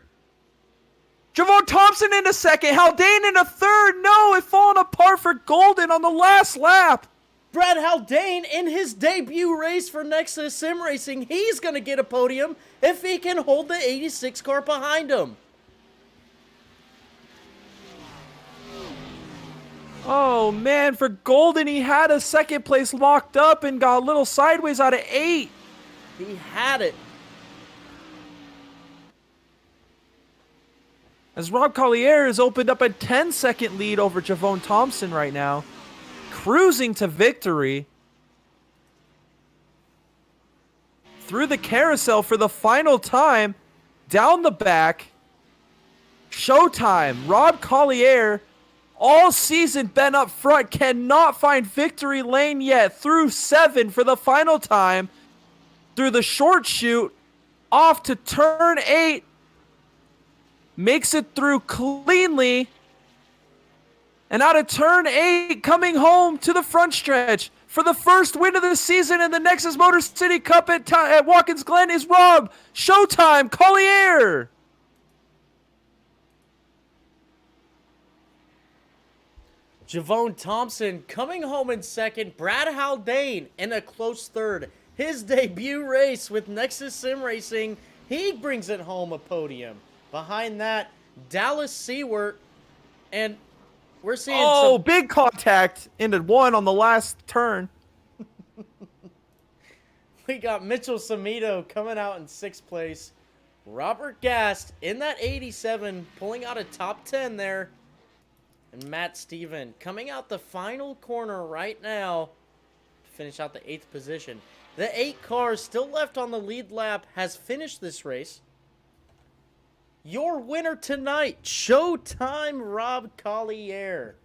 Javon Thompson in a second. Haldane in a third. No, it falling apart for Golden on the last lap. Brad Haldane in his debut race for Nexus Sim Racing. He's going to get a podium if he can hold the 86 car behind him. Oh, man, for Golden, he had a second place locked up and got a little sideways out of 8. He had it. As Rob Collier has opened up a 10-second lead over Javon Thompson right now. Cruising to victory. Through the carousel for the final time. Down the back. Showtime. Rob Collier, all season been up front, cannot find victory lane yet. Through 7 for the final time. Through the short chute. Off to turn 8. Makes it through cleanly. And out of turn 8, coming home to the front stretch for the first win of the season in the Nexus Motor City Cup at Watkins Glen is Rob Showtime Collier. Javon Thompson coming home in second. Brad Haldane in a close third. His debut race with Nexus Sim Racing. He brings it home a podium. Behind that, Dallas Seward. And we're seeing big contact into 1 on the last turn. We got Mitchell Samito coming out in 6th place. Robert Gast in that 87, pulling out a top 10 there. And Matt Steven coming out the final corner right now to finish out the 8th position. The 8 cars still left on the lead lap has finished this race. Your winner tonight, Showtime Rob Collier.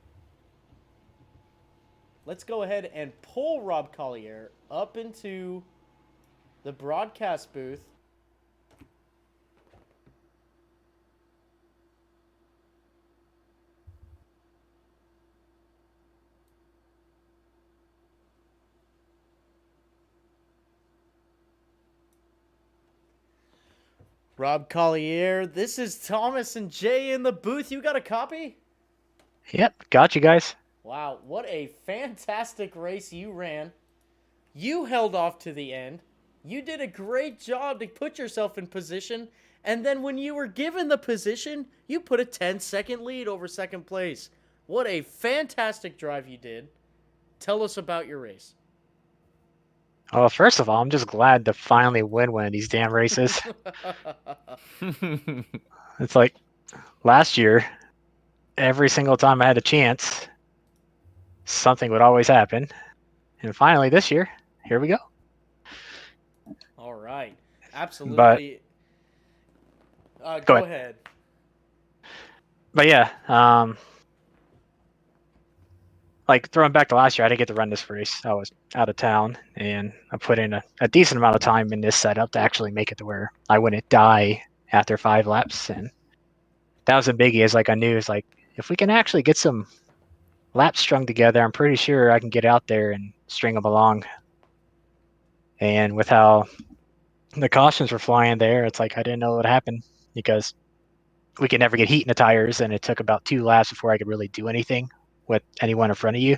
Let's go ahead and pull Rob Collier up into the broadcast booth. Rob Collier, this is Thomas and Jay in the booth. You got a copy? Yep, got you guys. Wow, what a fantastic race you ran. You held off to the end. You did a great job to put yourself in position. And then when you were given the position, you put a 10-second lead over second place. What a fantastic drive you did. Tell us about your race. Well, first of all, I'm just glad to finally win one of these damn races. It's like last year, every single time I had a chance, something would always happen. And finally this year, here we go. All right. Absolutely. Go Go ahead. ahead. But yeah, like throwing back to last year, I didn't get to run this race. I was out of town, and I put in a decent amount of time in this setup to actually make it to where I wouldn't die after 5 laps. And that was a biggie. Is like I knew it's like if we can actually get some laps strung together, I'm pretty sure I can get out there and string them along. And with how the cautions were flying there, it's like I didn't know what would happen because we could never get heat in the tires, and it took about 2 laps before I could really do anything with anyone in front of you.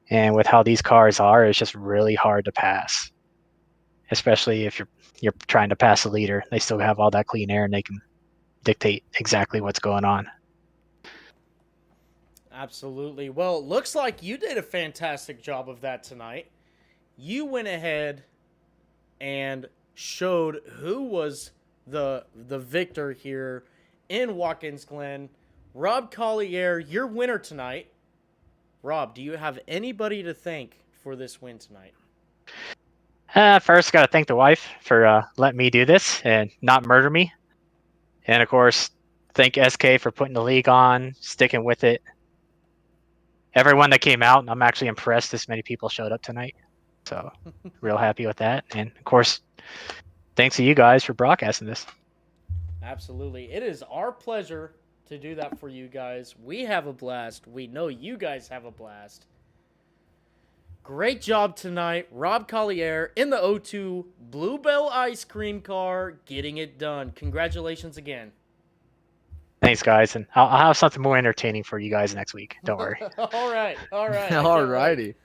And with how these cars are, it's just really hard to pass, especially if you're trying to pass the leader. They still have all that clean air, and they can dictate exactly what's going on. Absolutely. Well, it looks like you did a fantastic job of that tonight. You went ahead and showed who was the victor here in Watkins Glen. Rob Collier, your winner tonight. Rob, do you have anybody to thank for this win tonight? First, got to thank the wife for letting me do this and not murder me. And of course, thank SK for putting the league on, sticking with it. Everyone that came out, I'm actually impressed this many people showed up tonight. So, real happy with that. And of course, thanks to you guys for broadcasting this. Absolutely. It is our pleasure to do that for you guys. We have a blast. We know you guys have a blast. Great job tonight. Rob Collier in the O2 Bluebell ice cream car getting it done. Congratulations again. Thanks, guys. And I'll have something more entertaining for you guys next week. Don't worry. All right. All righty.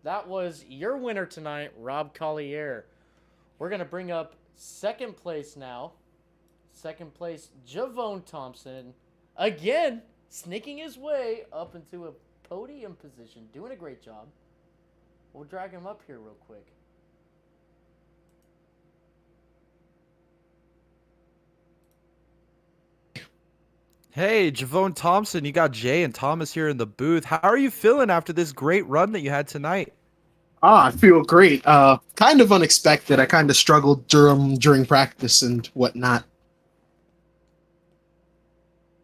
That was your winner tonight, Rob Collier. We're going to bring up second place now. Second place, Javone Thompson. Again, sneaking his way up into a podium position. Doing a great job. We'll drag him up here real quick. Hey, Javone Thompson, you got Jay and Thomas here in the booth. How are you feeling after this great run that you had tonight? I feel great. Kind of unexpected. I kind of struggled during practice and whatnot.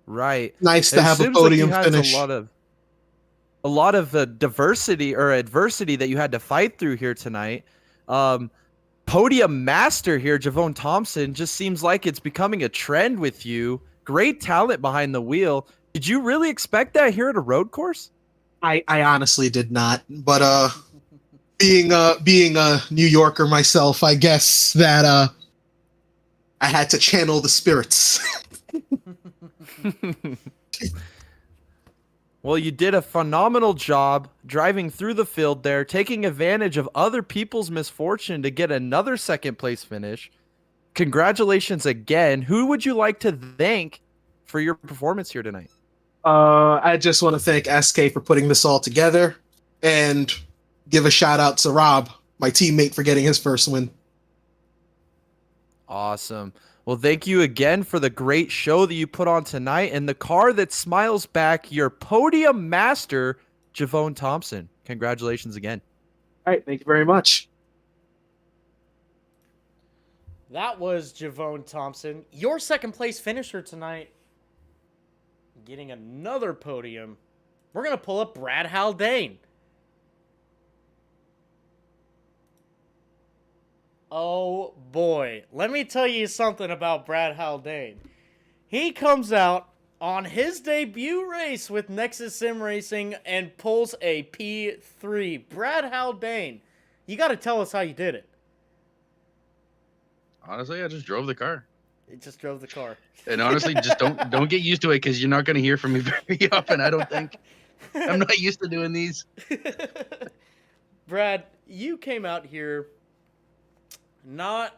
Right. Nice to It have a seems like podium you had finish. a lot of diversity or adversity that you had to fight through here tonight. Podium master here, Javone Thompson, just seems like it's becoming a trend with you. Great talent behind the wheel. Did you really expect that here at a road course? I honestly did not, but being a New Yorker myself, I guess that I had to channel the spirits. Well, you did a phenomenal job driving through the field there, taking advantage of other people's misfortune to get another second place finish. Congratulations again. Who would you like to thank for your performance here tonight? I just want to thank SK for putting this all together and give a shout out to Rob, my teammate, for getting his first win. Awesome. Well, thank you again for the great show that you put on tonight and the car that smiles back, your podium master, Javone Thompson. Congratulations again. All right, thank you very much. That was Javone Thompson, your second place finisher tonight. Getting another podium. We're going to pull up Brad Haldane. Oh boy, let me tell you something about Brad Haldane. He comes out on his debut race with Nexus Sim Racing and pulls a P3. Brad Haldane, you got to tell us how you did it. Honestly, I just drove the car. It just drove the car. And honestly, just don't get used to it because you're not going to hear from me very often, I don't think. I'm not used to doing these. Brad, you came out here not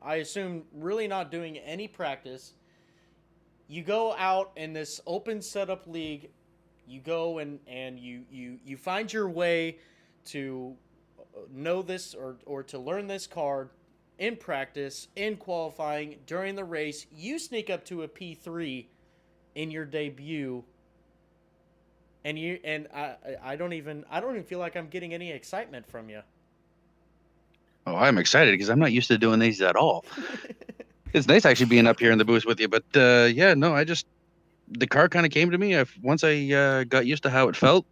I assume really not doing any practice. You go out in this open setup league. You go and you find your way to know this or to learn this card in practice, in qualifying, during the race. You sneak up to a P3 in your debut. And I don't even feel like I'm getting any excitement from you. Oh, I'm excited because I'm not used to doing these at all. It's nice actually being up here in the booth with you. But yeah, no, the car kind of came to me. Once I got used to how it felt,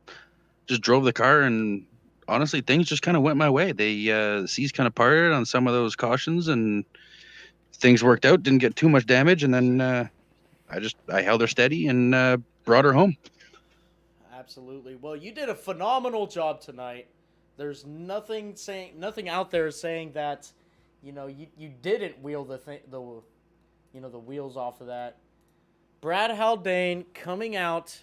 just drove the car, and honestly, things just kind of went my way. The seas kind of parted on some of those cautions, and things worked out. Didn't get too much damage, and then I held her steady and brought her home. Absolutely. Well, you did a phenomenal job tonight. There's nothing out there saying that, you didn't wheel the wheels off of that. Brad Haldane coming out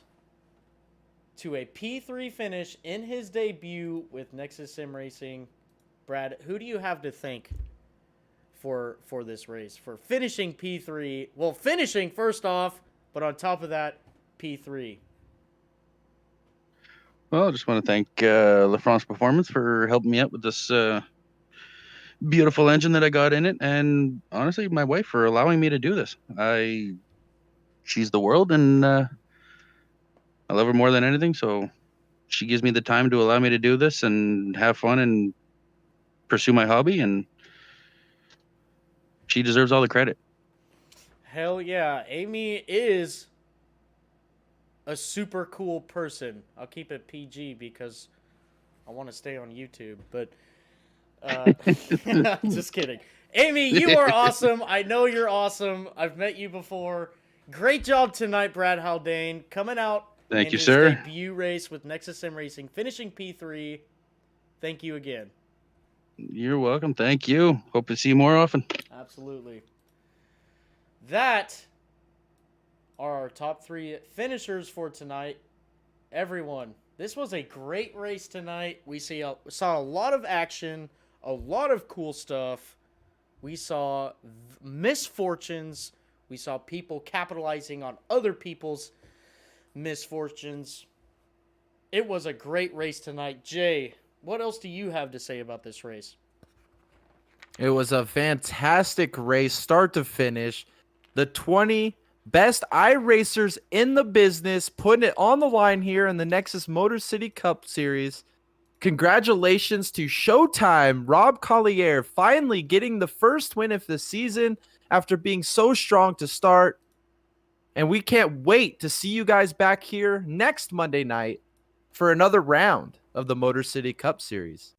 to a P3 finish in his debut with Nexus Sim Racing. Brad, who do you have to thank for this race, for finishing P3? Well, finishing first off, but on top of that, P3. Well, I just want to thank La France Performance for helping me out with this beautiful engine that I got in it, and honestly, my wife for allowing me to do this. She's the world, and I love her more than anything. So she gives me the time to allow me to do this and have fun and pursue my hobby, and she deserves all the credit. Hell yeah. Amy is a super cool person. I'll keep it PG because I want to stay on YouTube, but just kidding. Amy, you are awesome. I know you're awesome. I've met you before. Great job tonight, Brad Haldane, coming out Thank in you, his sir. debut race with Nexus Sim Racing, finishing P3. Thank you again. You're welcome. Thank you. Hope to see you more often. Absolutely. That are our top 3 finishers for tonight. Everyone, this was a great race tonight. We saw a lot of action, a lot of cool stuff. We saw misfortunes. We saw people capitalizing on other people's misfortunes. It was a great race tonight. Jay, what else do you have to say about this race? It was a fantastic race, start to finish. The 20 best iRacers in the business, putting it on the line here in the Nexus Motor City Cup Series. Congratulations to Showtime, Rob Collier, finally getting the first win of the season after being so strong to start. And we can't wait to see you guys back here next Monday night for another round of the Motor City Cup Series.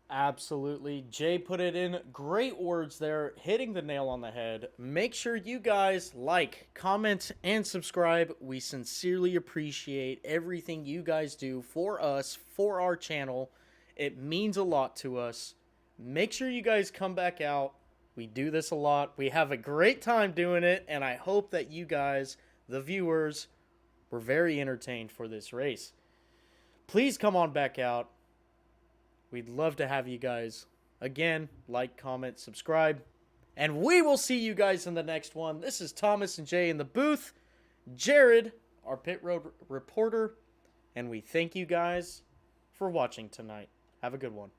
Absolutely. Jay put it in great words there, hitting the nail on the head. Make sure you guys like, comment, and subscribe. We sincerely appreciate everything you guys do for us, for our channel. It means a lot to us. Make sure you guys come back out. We do this a lot. We have a great time doing it, and I hope that you guys, the viewers, were very entertained for this race. Please come on back out. We'd love to have you guys. Again, like, comment, subscribe. And we will see you guys in the next one. This is Thomas and Jay in the booth. Jared, our pit road reporter. And we thank you guys for watching tonight. Have a good one.